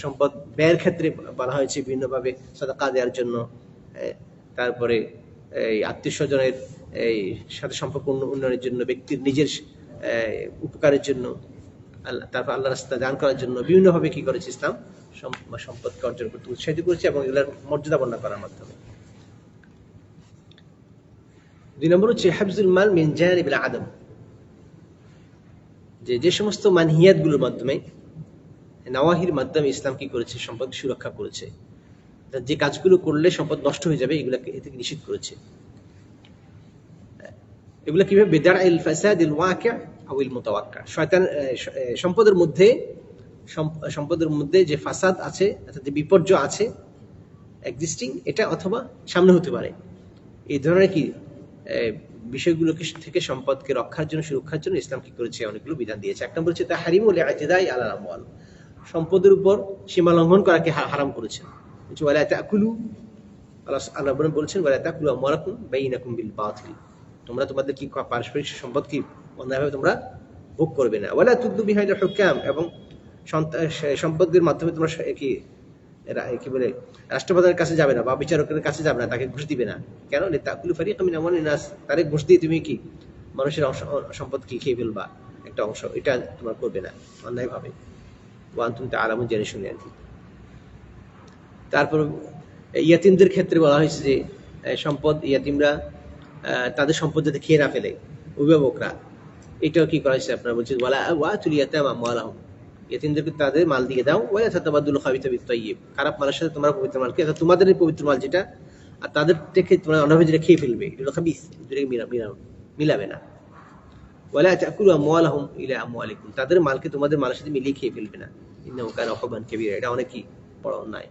সম্পদ ব্যয়ের ক্ষেত্রে বলা হয়েছে বিভিন্নভাবে সাদাকা দেওয়ার জন্য, তারপরে এই আত্মীয় স্বজনের এই সাথে সম্পর্ক উন্নয়নের জন্য, ব্যক্তির নিজের উপকারের জন্য, তারপর আল্লাহ রাস্তা দান করার জন্য বিভিন্নভাবে কি করেছে ইসলাম সম্পদকে অর্জন করতে উৎসাহিত করেছে এবং এগুলোর মর্যাদা বর্ণনা করার মাধ্যমে। 2 নম্বর হচ্ছে হিফজুল মাল মিন জানিবিল আদম, যে সমস্ত মানহিয়াত গুলোর মাধ্যমে, নাওয়াহির মাধ্যমে ইসলাম কি করেছে সম্পদ সুরক্ষা করেছে, যে কাজগুলো করলে সম্পদ নষ্ট হয়ে যাবে এগুলোকে এ থেকে নিষিদ্ধ করেছে। এগুলো কিভাবে? বিদারইল ফাসাদিল ওয়াকি' আওয়াল মুতাওয়াক্কা, শয়তান সম্পদের মধ্যে যে ফাসাদ আছে অর্থাৎ যে বিপর্যয় আছে এক্সিস্টিং, এটা অথবা সামনে হতে পারে, এই ধরনের কি বিষয়গুলোকে থেকে সম্পদকে রক্ষার জন্য, সুরক্ষার জন্য ইসলাম কি করেছে অনেকগুলো বিধান দিয়েছে। 1 নম্বর হচ্ছে তাহরিমুল ই'তিদাই আলাল আমওয়াল, সম্পদের উপর সীমা লঙ্ঘন করাকে হারাম করেছেন। ওয়ালা তাকুলু, আল্লাহ বলেছেন ওয়ালা তাকুলু আমওয়ালাকুম বাইনাকুম বিল বাতিল, তোমরা তোমাদের কি পারস্পরিক সম্পদ কি অন্যায়ভাবে তোমরা ভোগ করবে না। ওয়ালা তুদু বিহাইল হুকাম, এবং সম্পদের মাধ্যমে তোমরা কি বলে রাষ্ট্রপ্রধানের কাছে যাবে না বা বিচারকের কাছে যাবে না, তাকে ঘুষ দিবে না। কেন? তাকুলু ফারিকাম মিন আমওয়ালিন নাস, তারে ঘুষ দিয়ে তুমি কি মানুষের সম্পদ কি খেয়ে ফেলবা একটা অংশ, এটা তোমরা করবে না অন্যায়ভাবে। ওয়া আনতুম তাআলামুন, জেনে শুনে আর কি। তারপর ইয়াতিমদের ক্ষেত্রে বলা হয়েছে যে সম্পদ ইয়াতিমরা তাদের সম্পদ যাতে খেয়ে না ফেলে, অভিভাবকরা, এটাও কি করা হয়েছে আপনারা বলছেন ওয়ালা ওয়াতুল ইয়াতামা আমওয়ালাহুম, ইয়াতিমদেরকে তাদের মাল দিয়ে দাও। ওয়ালা তাতাবাদুল খাবিথা বিত তাইয়্যিব, খারাপ মালের সাথে তোমরা পবিত্র মালকে, অর্থাৎ তোমাদের পবিত্র মাল যেটা আর তাদের থেকে তোমরা অন্যভাবে যেটা খেয়ে ফেলবে এটা খাবিস, দুটোকে মিলাবে না। ওয়ালা তাকুলু আমওয়ালাহুম ইলা আমওয়ালিকুম, তাদের মালকে তোমাদের মালের সাথে মিলিয়ে খেয়ে ফেলবে না। ইন্নাহু কানা হুবান কাবীরা, এটা অনেক কি বড় অন্যায়।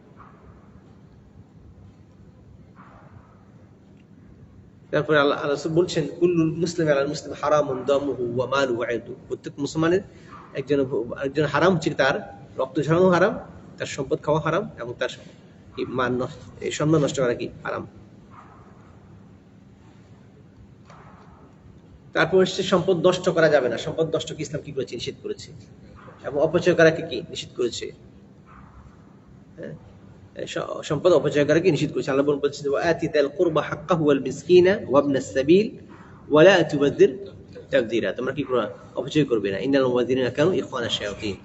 তারপরে আল্লাহ রাসূল বলছেন কুল্লুল মুসলিম আলাল মুসলিম হারামুন দামুহু ওয়া মালুহু ওয়া ইরদুহু, প্রত্যেক মুসলমানের একজন হারাম হচ্ছে তার রক্ত ঝরানো হারাম, তার সম্পদ খাওয়া হারাম, এবং তার মান সম্মান নষ্ট করা কি হারাম। তারপর হচ্ছে সম্পদ নষ্ট করা যাবে না, সম্পদ নষ্ট কি ইসলাম কি করেছে? নিষেধ করেছে। এবং অপচয় করাকে কি নিষেধ করেছে? সম্পদ অপচয় করাকে নিষেধ করেছে। আল্লাহ বলছেন ওয়াতি যাল কুরবা হাক্কাহু ওয়াল মিসকিনা ওয়া ইবনাস সাবিল ওয়া লা তুবাযির তাবযীরা, তোমরা কি করবে? অপচয় করবে না। ইন্নাল মুবাযযিরিনা কানু ইখওয়ানাশ শায়াতিন।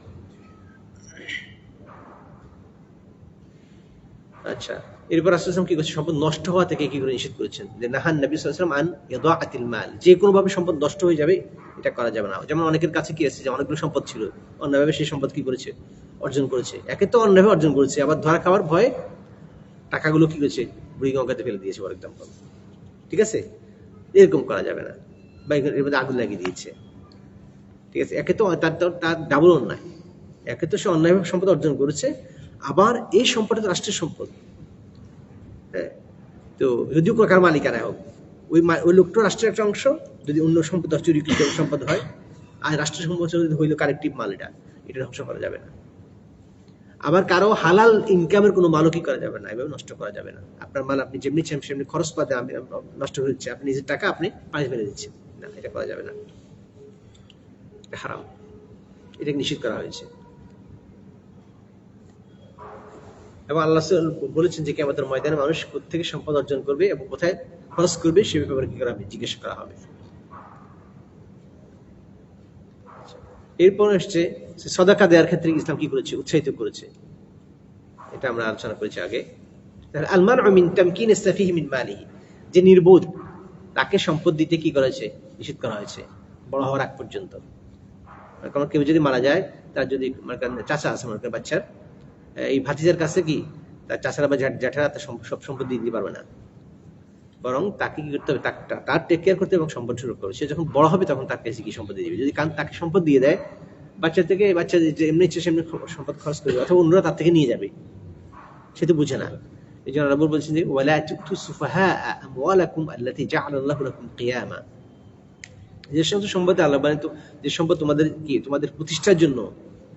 আচ্ছা, এরপর রাসূল সাল্লাল্লাহু আলাইহি ওয়াসাল্লাম কি করেছে? সম্পদ নষ্ট হওয়া থেকে কি করে নিষেধ করেছেন? যে নাহান নবী সাল্লাল্লাহু আলাইহি ওয়াসাল্লাম আন ইদাআতিল মাল, যে কোনো ভাবে সম্পদ নষ্ট হয়ে যাবে এটা করা যাবে না। যেমন অনেকের কাছে কি আছে যে অনেকগুলো সম্পদ ছিল, অন্যভাবে সেই সম্পদ কি করেছে? অর্জন করেছে। একে তো অন্যভাবে অর্জন করেছে, আবার ধরা খাওয়ার ভয়ে টাকাগুলো কি করেছে? বুড়ি গঙ্গাতে ফেলে দিয়েছে, ফর এক্সাম্পল। ঠিক আছে, এরকম করা যাবে না। বা এর মধ্যে আগুন লাগিয়ে দিয়েছে। ঠিক আছে, একে তো তার ডাবল অন্যায়। একে তো সে অন্যায়ভাবে সম্পদ অর্জন করেছে, আবার এই সম্পদটা তো রাষ্ট্রের সম্পদ। হ্যাঁ, তো যদিও কার মালিকানা হোক, ওই লোকটা রাষ্ট্রের একটা অংশ, যদি অন্য সম্পদ চুরিকৃত সম্পদ হয়, আর রাষ্ট্রের সম্পদ হইল কালেকটিভ মাল, এটা ধ্বংস করা যাবে না। আবার কারো হালাল ইনকামের কোনো মালও কি করা যাবে না, এভাবে নষ্ট করা যাবে না। আপনার মাল আপনি যেমনি চান সেমনি খরচ পাতে নষ্ট হচ্ছে, আপনি নিজের টাকা আপনি পানি ফেলে দিচ্ছেন, না, এটা করা যাবে না, এটা হারাম, এটাকে নিষেধ করা হয়েছে। এবং আল্লাহ বলেছেন যে কিয়ামতের ময়দানে মানুষ কোত্থেকে সম্পদ অর্জন করবে এবং কোথায় খরচ করবে সে ব্যাপারে কি করা হবে? জিজ্ঞেস করা হবে। এরপর আসছে সাদাকা দেওয়ার ক্ষেত্রে ইসলাম কি করেছে? উৎসাহিত করেছে। এটা আমরা আলোচনা করেছি আগে। আল মানউ মিন তামকিনিস সাফিহি মিন মালিহি, যে নির্বোধ তাকে সম্পদ দিতে কি করেছে? নিষেধ করা হয়েছে বড় হওয়ার আগ পর্যন্ত। কারণ কেউ যদি মারা যায়, তার যদি চাচা আছে মনে করেন বাচ্চার, এই ভাতিজার কাছে কি তার চাচারা বা জ্যাঠারা সব সম্পদ দিয়ে দিতে পারবে না, বরং তাকে কি করতে হবে? তার টেক কেয়ার করতে এবং সম্পদ শুরু করবে। সে যখন বড় হবে তখন তার কাছে কি সম্পদ দিয়ে দিবে। যদি তাকে সম্পদ দিয়ে দেয়, বাচ্চা এমনি ইচ্ছে সেমনি সম্পদ খরচ করবে, অথবা অন্যরা তার থেকে নিয়ে যাবে, সে তো বুঝে না। এই জন্য আল্লাহ বলছেন যে ওয়ালা তুতু সুফাহা আমওয়ালাকুম আল্লাতী জাআলাল্লাহু লাকুম কিয়ামা, যে সমস্ত সম্পদ আল্লাহ তো যে সম্পদ তোমাদের কি তোমাদের প্রতিষ্ঠার জন্য,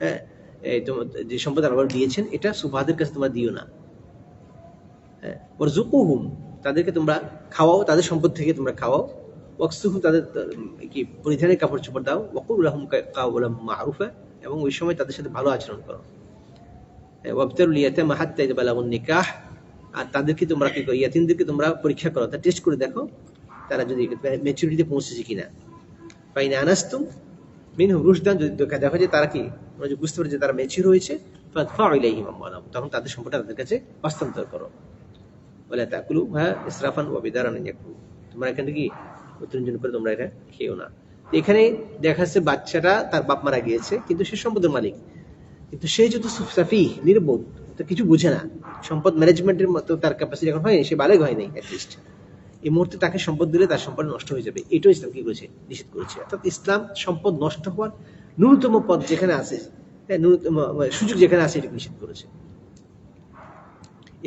হ্যাঁ, যে সম্পদ আল্লাহ দিয়েছেন এটা সুফাহাদের কাছে তোমরা দিও না। হ্যাঁ, ওয়ারযুকুহুম, তাদেরকে তোমরা খাওয়াও, তাদের সম্পদ থেকে তোমরা খাওয়াও। ওয়াকসুহুম, তাদের কি পরিধানের কাপড় চোপড় দাও। ওয়াকুল লাহুম কাওলাম মারুফা, এবং ওই সময় তাদের সাথে ভালো আচরণ করো। ওয়াবতালুল ইয়াতামা হাত্তা ইযা বালাগুন নিকাহ, আর তাদেরকে তোমরা কি করো, ইয়াতিমদেরকে তোমরা পরীক্ষা করো, তা টেস্ট করে দেখো তারা যদি ম্যাচুরিটিতে পৌঁছেছে কিনা। ফাইন আনাস্তুম মিনহুম রুশদান, যদি দেখা যায় তারা কি বুঝতে পারে যে তারা ম্যাচিউর হয়েছে, ফাদফাউ ইলাইহিম আমওয়ালাহুম, তখন তাদের সম্পদটা তাদের কাছে হস্তান্তর করো। ওয়ালা তাকুলুহা ইসরাফান ওয়া বিদারান ইয়াকুল, তোমরা এখানে কি অতিরঞ্জন করে তোমরা এটা খেও না। এখানে দেখা যাচ্ছে বাচ্চাটা তার বাপ মারা গিয়েছে, কিন্তু সে সম্পদের মালিক, কিন্তু সে যেহেতু সাফিহ নির্বোধ, তো কিছু বুঝে না, সম্পদ ম্যানেজমেন্টের মতো তার ক্যাপাসিটি এখন হয়নি, সে বালেগ হয় নাই অ্যাটলিস্ট, এই মুহূর্তে তাকে সম্পদ দিলে তার সম্পদ নষ্ট হয়ে যাবে, এটাও ইসলাম কি করেছে, নিষেধ করেছে। অর্থাৎ ইসলাম সম্পদ নষ্ট হওয়ার ন্যূনতম পদ যেখানে আছে, ন্যূনতম সুযোগ যেখানে আছে, এটা নিষেধ করেছে।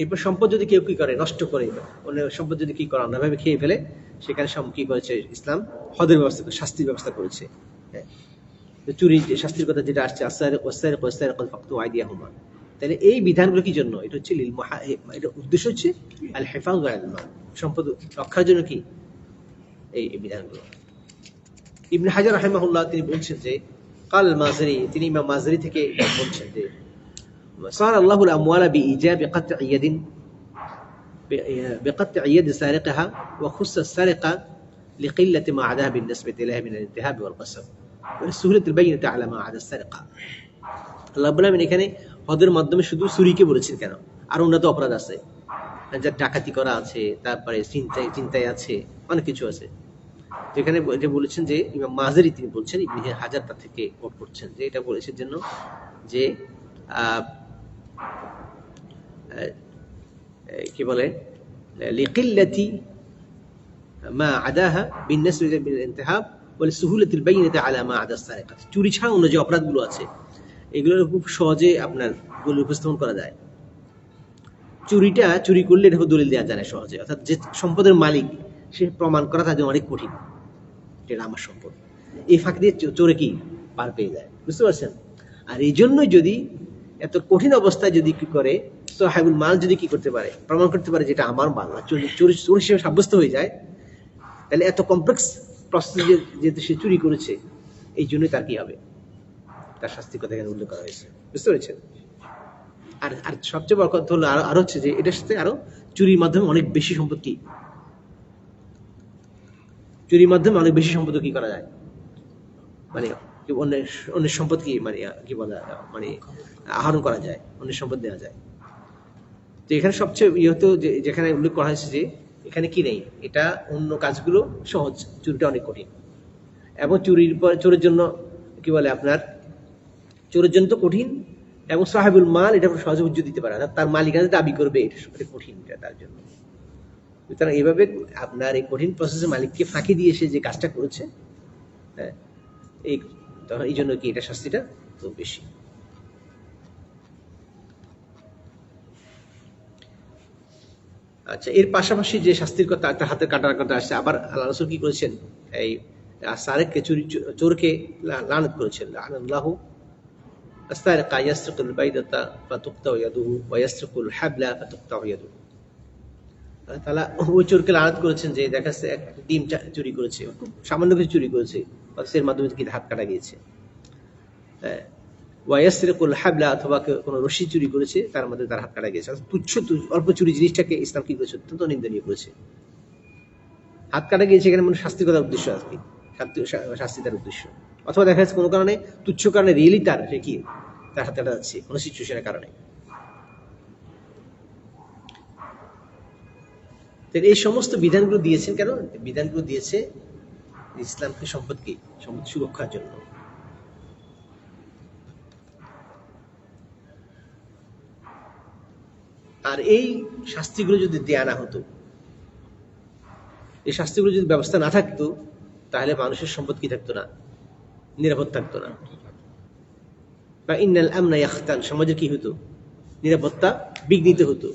এরপর সম্পদ যদি কেউ কি করে, নষ্ট করে, অন্য সম্পদ যদি কি করে অন্যভাবে খেয়ে ফেলে, সেখানে কি করেছে ইসলাম, হদের ব্যবস্থা, শাস্তির ব্যবস্থা করেছে। হ্যাঁ, চুরি শাস্তির কথা যেটা আসছে, তাহলে এই বিধানগুলো কি জন্য, এটা হচ্ছে এটা উদ্দেশ্য হচ্ছে আল হেফাজ আলাল মাল, সম্পদ রক্ষার জন্য কি এই বিধানগুলো। ইবনে হাজার রাহিমাহুল্লাহ তিনি বলছেন যে কাল মাযরি, তিনি ইমাম মাযরি থেকে বলছেন যে সার আল্লাহুল আমওয়ালা বিইজাবি কাতঈ ইয়াদিন بقطع يد سارقها وخص السرقة لقلة ما عداها بالنسبة إليها من الانتهاب والقسم ولسهولة البينة على ما عدا السرقة। আল্লাহ রাব্বুল আলামিন এখানে হদের মাধ্যমে শুধু চুরিকে বলেছেন কেন, আর উন্নত অপরাধ আছে, যা ডাকাতি করা আছে, তারপরে চিন্তায় আছে, অনেক কিছু আছে। যেখানে এটা বলেছেন যে ইমাম মাযরি তিনি বলছেন, ইবনে হাজার তার থেকে কোট করছেন যে এটা বলেছেন জন্য যে কি বলে লিকিল্লাতি মা আদাহা বিন্নাসবি বিল ইনতিহাব ওয়া লিসুহুলাতিল বাইনাতি আলা মা আদা সারিকা, চুরি ছাড়া অন্য যে অপরাধগুলো আছে এগুলো খুব সহজে আপনার দলিল উপস্থাপন করা যায়। চুরিটা চুরি করলে এটা দলিল দেওয়া যায় না সহজে, অর্থাৎ যে সম্পদের মালিক সে প্রমাণ করা তার জন্য অনেক কঠিন, এটা আমার সম্পদ, এই ফাঁক দিয়ে চোরে কি পার পেয়ে যায়, বুঝতে পারছেন। আর এই জন্যই যদি এত কঠিন অবস্থায় যদি কি করে সাহেবুল মাল যদি কি করতে পারে, প্রমাণ করতে পারে যেটা আমার মাল না, চোর হিসেবে সাব্যস্ত হয়ে যায়, তাহলে এত কমপ্লেক্স প্রসেস যেহেতু সে চুরি করেছে, এই জন্যই তার কি হবে, তার শাস্তির কথা এখানে উল্লেখ করা হয়েছে, বুঝতে পেরেছেন। আর আর সবচেয়ে বড় কথা হলো আরো হচ্ছে যে এটার সাথে আরো চুরির মাধ্যমে অনেক বেশি সম্পদ কি, চুরির মাধ্যমে অনেক বেশি সম্পদ কি করা যায়, মানে অন্যের সম্পদ কি মানে কি বলা, মানে আহরণ করা যায়, অন্যের সম্পদ দেওয়া যায়। তো এখানে সবচেয়ে ইহতো যেখানে উল্লেখ করা হয়েছে যে এখানে কি নেই, এটা অন্য কাজগুলো সহজ, চুরিটা অনেক কঠিন, এবং চোরের জন্য কি বলে আপনার, চোরের জন্য তো কঠিন, এবং সাহেবুল মাল এটা সহজে উজ্জ্ব দিতে পারে না, তার মালিকানা দাবি করবে, এটা কঠিন তার জন্য। সুতরাং এইভাবে আপনার এই কঠিন প্রসেসে মালিককে ফাঁকি দিয়ে সে যে কাজটা করেছে, হ্যাঁ, এই জন্য কি এটা শাস্তিটা তো বেশি। আচ্ছা, এর পাশাপাশি যে শাস্তির কথা, একটা হাতের কাটার কথা আসছে, আবার আল্লাহ রাসূল কি করেছেন, এই সারেককে চোরকে লানত করেছেন, লানাল্লাহু আস-সারিকা ইয়াসরিকুল বাইদাতা ফাতুকতাউ ইয়াদুহু ওয়া ইয়াসরিকুল হাবলা ফাতুকতাউ ইয়াদুহু। আল্লাহ তাআলা ওই চোরকে লানত করেছেন যে দেখা যাচ্ছে এক ডিম চুরি করেছে, খুব সামান্য কিছু চুরি করেছে, এর মাধ্যমে কি হাত কাটা গিয়েছে। ওয়া ইয়াসরিকুল হাবলা, অথবা কোনো রশি চুরি করেছে, তার মধ্যে তার হাত কাটা গিয়েছে। তুচ্ছ অল্প চুরি জিনিসটাকে ইসলাম কি করেছে, অত্যন্ত নিন্দনীয় করেছে। হাত কাটা গিয়েছে, এখানে মানে শাস্তি করার উদ্দেশ্য আর কি, শাস্তি তার উদ্দেশ্য, অথবা দেখা যাচ্ছে কোনো কারণে তুচ্ছ কারণে রিয়েলি তার সে কি তার হাত কাটা যাচ্ছে কোনো সিচুয়েশনের কারণে। এই সমস্ত বিধানগুলো দিয়েছেন কেন, বিধানগুলো দিয়েছে ইসলামকে সম্পদ সুরক্ষার জন্য। আর এই শাস্তিগুলো যদি দেয়া না হতো, এই শাস্তিগুলো যদি ব্যবস্থা না থাকতো, তাহলে মানুষের সম্পদ কি থাকতো না, নিরাপদ থাকতো না। বা ইন্নাল আমনা ইয়াখতাল, সমাজে কি হতো, নিরাপত্তা বিঘ্নিত হতো।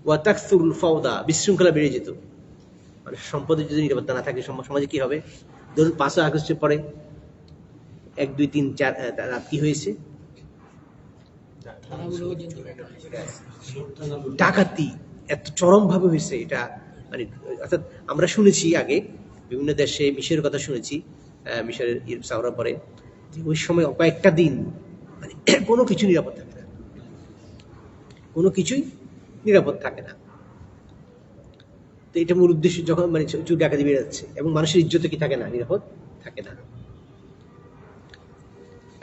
ওয়া তাকসুরুল ফাওদা, বিশৃঙ্খলা বেড়ে যেত। মানে সম্পদের যদি নিরাপত্তা না থাকে সমাজে কি হবে? ধরুন 5 আগস্টের পরে 1, 2, 3, 4 রাত কি হয়েছে? ডাকাতি এত চরম ভাবে হয়েছে, এটা মানে অর্থাৎ আমরা শুনেছি আগে বিভিন্ন দেশে, মিশরের কথা শুনেছি, মিশরের সাওরা পরে ওই সময় কয়েকটা দিন মানে কোনো কিছু নিরাপদ থাকে না, কোনো কিছুই নিরাপদ থাকে না। তো এটা মূল উদ্দেশ্য, যখন মানে চুরি ডাকাতি বেড়ে যাচ্ছে এবং মানুষের ইজ্জত কি থাকে না, নিরাপদ থাকে না।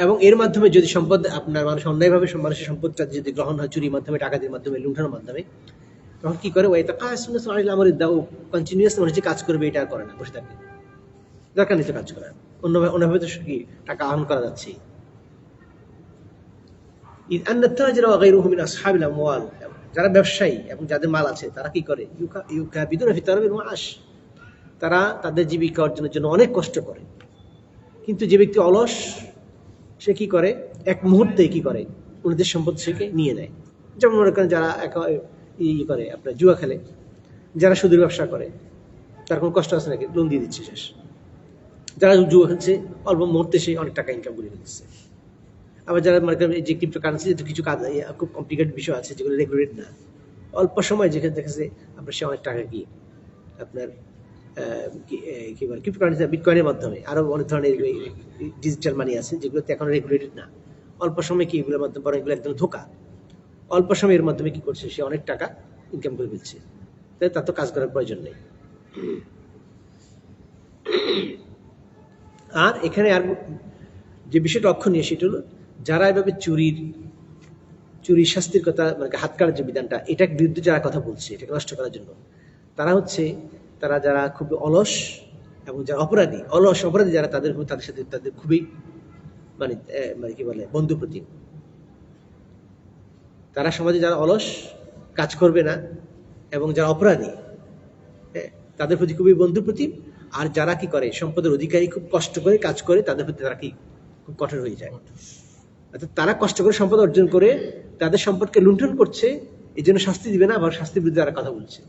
এবং এর মাধ্যমে যদি সম্পদ আপনার মানুষ অন্যায়ভাবে মানুষের সম্পদটা যদি গ্রহণ হয় চুরির মাধ্যমে, ডাকাতির মাধ্যমে, লুণ্ঠনের মাধ্যমে, তখন কি করে? কন্টিনিউয়াস মানুষ কাজ করবে, এটা আর করে না, বসে থাকে, দরকার নেই তো কাজ করার, অন্যভাবে তো কি টাকা আহরণ করা যাচ্ছে। যারা ব্যবসায়ী এবং যাদের মাল আছে তারা কি করে? তারা তাদের জীবিকা অর্জনের জন্য অনেক কষ্ট করে। কিন্তু যে ব্যক্তি অলস, সে কি করে? এক মুহূর্তে কি করে? ওনাদের সম্পদ থেকে নিয়ে নেয়। যেমন মনে করেন যারা করে আপনার জুয়া খেলে, যারা সুদের ব্যবসা করে, তার কোনো কষ্ট আছে নাকি? লোন দিয়ে দিচ্ছে শেষ। যারা জুয়া খেলছে অল্প মুহূর্তে সে অনেক টাকা ইনকাম করে ফেলছে। আবার যারা মনে করেন যে ক্রিপ্টোকারেন্সি, কিছু কাজ খুব কমপ্লিকেটেড বিষয় আছে যেগুলো রেগুলেট না, অল্প সময় যেখানে দেখেছে আপনার সে অনেক টাকা কি আপনার কি বলে ক্রিপ্টোকারেন্সি, বিটকয়েনের মাধ্যমে, আরো অনেক ধরনের ডিজিটাল মানি আছে যেগুলোতে এখন রেগুলেটেড না, অল্প সময় কি এগুলোর মাধ্যমে, বরং এগুলো একদম ধোকা। অল্প সময়ের মাধ্যমে কি করছে? সে অনেক টাকা ইনকাম করে ফেলছে, তাই তার তো কাজ করার প্রয়োজন নেই। আর এখানে আর যে বিষয়টা লক্ষণীয় সেটা হলো, যারা এভাবে চুরির শাস্তির কথা, মানে হাত কাটার যে বিধানটা, এটার বিরুদ্ধে যারা কথা বলছে, এটাকে নষ্ট করার জন্য, তারা যারা খুব অলস এবং যারা অলস অপরাধী যারা, তাদের সাথে তাদের খুবই মানে কি বলে বন্ধু প্রতিম। তারা সমাজে যারা অলস, কাজ করবে না এবং যারা অপরাধী, তাদের প্রতি খুবই বন্ধু প্রতিম। আর যারা কি করে, সম্পদের অধিকারী, খুব কষ্ট করে কাজ করে, তাদের প্রতি তারা কি খুব কঠোর হয়ে যায়। অর্থাৎ তারা কষ্ট করে সম্পদ অর্জন করে তাদের সম্পদকে লুণ্ঠন করছে, এই জন্য শাস্তি দিবে না, আবার শাস্তির বিরুদ্ধে তারা কথা বলছে।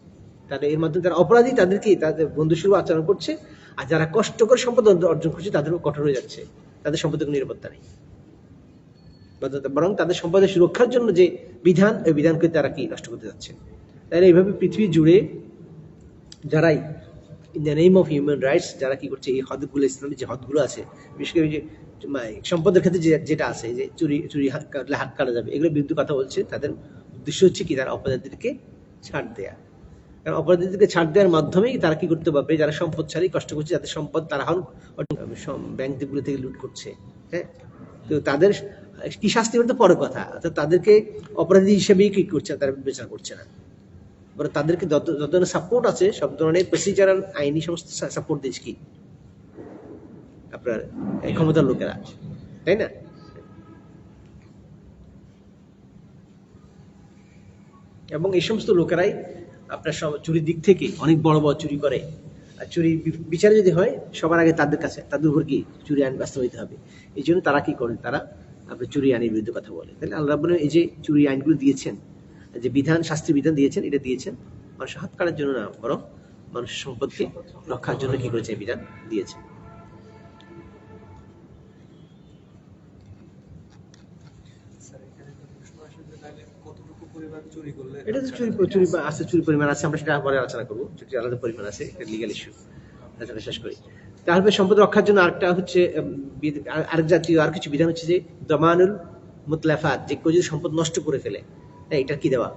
তাদের এর মাধ্যমে যারা অপরাধী তাদেরকে তাদের বন্ধুসুলভ আচরণ করছে, আর যারা কষ্ট করে সম্পদ অর্জন করছে তাদেরও কঠোর হয়ে যাচ্ছে, তাদের সম্পদের কোনো নিরাপত্তা নেই। বরং তাদের সম্পদের সুরক্ষার জন্য যে বিধান, ওই বিধানকে তারা কি নষ্ট করতে যাচ্ছে। তাহলে এইভাবে পৃথিবী জুড়ে যারাই in the name of human rights, যারা কি করছে, এই হদগুলো, ইসলামের যে হদগুলো আছে, বিশেষ করে যে সম্পদের ক্ষেত্রে যেটা আছে, যে চুরি হাত কাটা যাবে, এগুলোর বিরুদ্ধে কথা বলছে, তাদের উদ্দেশ্য হচ্ছে কি? তারা অপরাধীদেরকে ছাড় দেয়া। কারণ অপরাধীদেরকে ছাড় দেওয়ার মাধ্যমেই তারা কি করতে পারবে? যারা সম্পদশালী, কষ্ট করছে, যাদের সম্পদ তারা ব্যাংকগুলো থেকে লুট করছে, হ্যাঁ, তো তাদের কি শাস্তি করতে পরে কথা, অর্থাৎ তাদেরকে অপরাধী হিসেবেই কি করছে, তারা বিবেচনা করছে না, বরং তাদেরকে যত ধরনের সাপোর্ট আছে, সব ধরনের প্রসিজারাল আইনি সমস্ত সাপোর্ট দিচ্ছে কি আপনার ক্ষমতার লোকেরা, তাই না? এবং এই সমস্ত লোকেরাই আপনার চুরির দিক থেকে অনেক বড় বড় চুরি করে। আর চুরি বিচারে যদি হয়, সবার আগে তাদের উপর কি চুরি আইন বাস্তবায়িত হবে। এই জন্য তারা কি করে? তারা আপনার চুরি আইনের বিরুদ্ধে কথা বলে। তাহলে আল্লাহ রাব্বুল আলামিন এই যে চুরি আইনগুলো দিয়েছেন, যে বিধান, শাস্তি বিধান দিয়েছেন, এটা দিয়েছেন মানুষের হাত কাটার জন্য না, বরং মানুষের সম্পদকে রক্ষার জন্য কি করেছে? বিধান দিয়েছে। এটা তো চুরি আছে, চুরি পরিমাণ আছে, আমরা সেটা পরে আলোচনা করবো। চুরি আলাদা পরিমাণ আছে, এটা লিগ্যাল ইস্যু, আলোচনা শেষ করি। তারপরে সম্পদ রক্ষার জন্য আরেকটা হচ্ছে, আরেক জাতীয় আর কিছু বিধান হচ্ছে যে দমানুল মুতলাফাত, যে কেউ যদি সম্পদ নষ্ট করে ফেলে, এটা কি দেওয়া,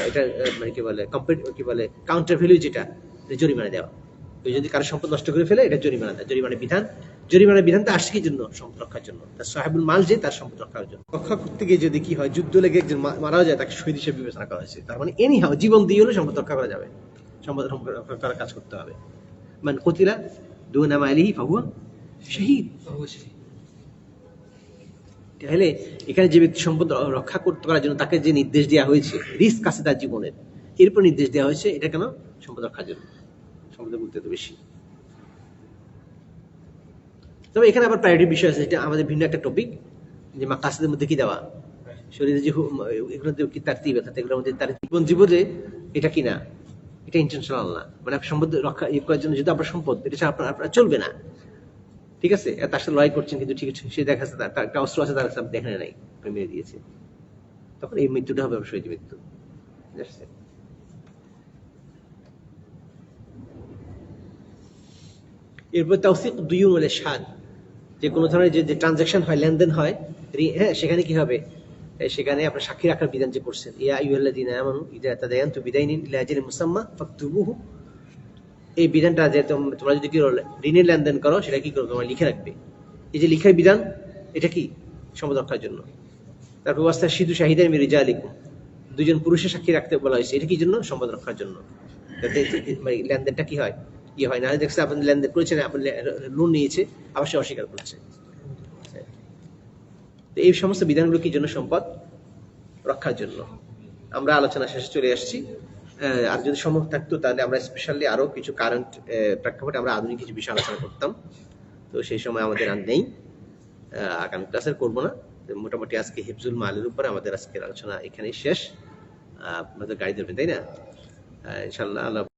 এটা মানে কি বলে কাউন্টার ভ্যালু, যেটা জরিমানা দেওয়া। যদি কারো সম্পদ নষ্ট করে ফেলে, এটা জরিমানা দেয়। জরিমানার বিধানটা আসছে কি জন্য? সম্পদ রক্ষার জন্য। তার সাহেবুল মাল, যে তার সম্পদ রক্ষার জন্য। রক্ষা করতে গিয়ে যদি কি হয়, যুদ্ধ লেগে একজন মারাও যায়, তাকে শহীদ হিসেবে বিবেচনা করা হয়েছে। তার মানে এনিহাও জীবন দিয়ে হলে সম্পদ রক্ষা করা যাবে, সম্পদ রক্ষা করার কাজ করতে হবে। মান কুতিলা দুনা মালিহি ফাহুয়া শাহীদ। তাহলে এখানে যে ব্যক্তি সম্পদ রক্ষা করতে করার জন্য তাকে যে নির্দেশ দেওয়া হয়েছে, রিস্ক আছে তার জীবনের, এরপর নির্দেশ দেওয়া হয়েছে, এটা কেন? সম্পদ রক্ষার জন্য। সম্পদের গুরুত্ব তো বেশি। তবে এখানে আবার প্রায়োরিটি বিষয় আছে, যেটা আমাদের ভিন্ন একটা টপিক, যে মাকাসিদের মধ্যে কি দেওয়া, শরীরে যে এগুলো কি তারতিব, অর্থাৎ এগুলোর মধ্যে তার জীবন জীবনে এটা কিনা, এটা ইন্টেনশনাল না, মানে আপনার সম্পদ রক্ষা করার জন্য যদি আপনার সম্পদ এটা আপনার চলবে না, ঠিক আছে, তার সাথে লড়াই করছেন, কিন্তু ঠিক আছে সে দেখা যাচ্ছে তার একটা অস্ত্র আছে, তার সাথে দেখে নাই, মেরে দিয়েছে, তখন এই মৃত্যুটা হবে অবশ্যই মৃত্যু। এরপর তাওসিক দুইয়ুম ওয়াল ইশহাদ, যে কোনো ধরনের যে ট্রানজাকশন হয়, লেনদেন হয়, হ্যাঁ, সেখানে কি হবে, সেখানে আপনার সাক্ষী রাখার বিধান যে করছেন, ইয়া আইয়ুহাল্লাযীনা আমানু ইযা তাদায়ানতুম বিদাইনিন ইলা আজালিন মুসাম্মা ফাকতুবুহু, এই বিধানটা যে তোমরা যদি কি ঋণের লেনদেন করো সেটা কি করো, তোমরা লিখে রাখবে। এই যে লিখার বিধান, এটা কি সম্পদ রক্ষার জন্য। তারপর ওয়াস্তাশহিদু শাহিদান মিন রিজালিকুম, দুজন পুরুষের সাক্ষী রাখতে বলা হয়েছে, এটা কি জন্য, সম্পদ রক্ষার জন্য, যাতে লেনদেনটা কি হয়, হয় না দেখছে আপনি লেনদেন করেছেন, আপনি লোন নিয়েছে, আবার সে অস্বীকার করছে। এই সমস্ত বিধানগুলো কি জন্য, সম্পদ রক্ষার জন্য। আমরা আলোচনা শেষে চলে আসছি। আর যদি সম্ভব থাকতো তাহলে আমরা স্পেশালি আরো কিছু কারেন্ট প্রেক্ষাপটে আমরা আধুনিক কিছু বিষয় আলোচনা করতাম, তো সেই সময় আমাদের আর নেই, আগামী ক্লাসের করবো না। মোটামুটি আজকে হিফজুল মালের উপরে আমাদের আজকের আলোচনা এখানেই শেষ। আপনাদের গাড়ি ধরবেন, তাই না? ইনশাআল্লাহ।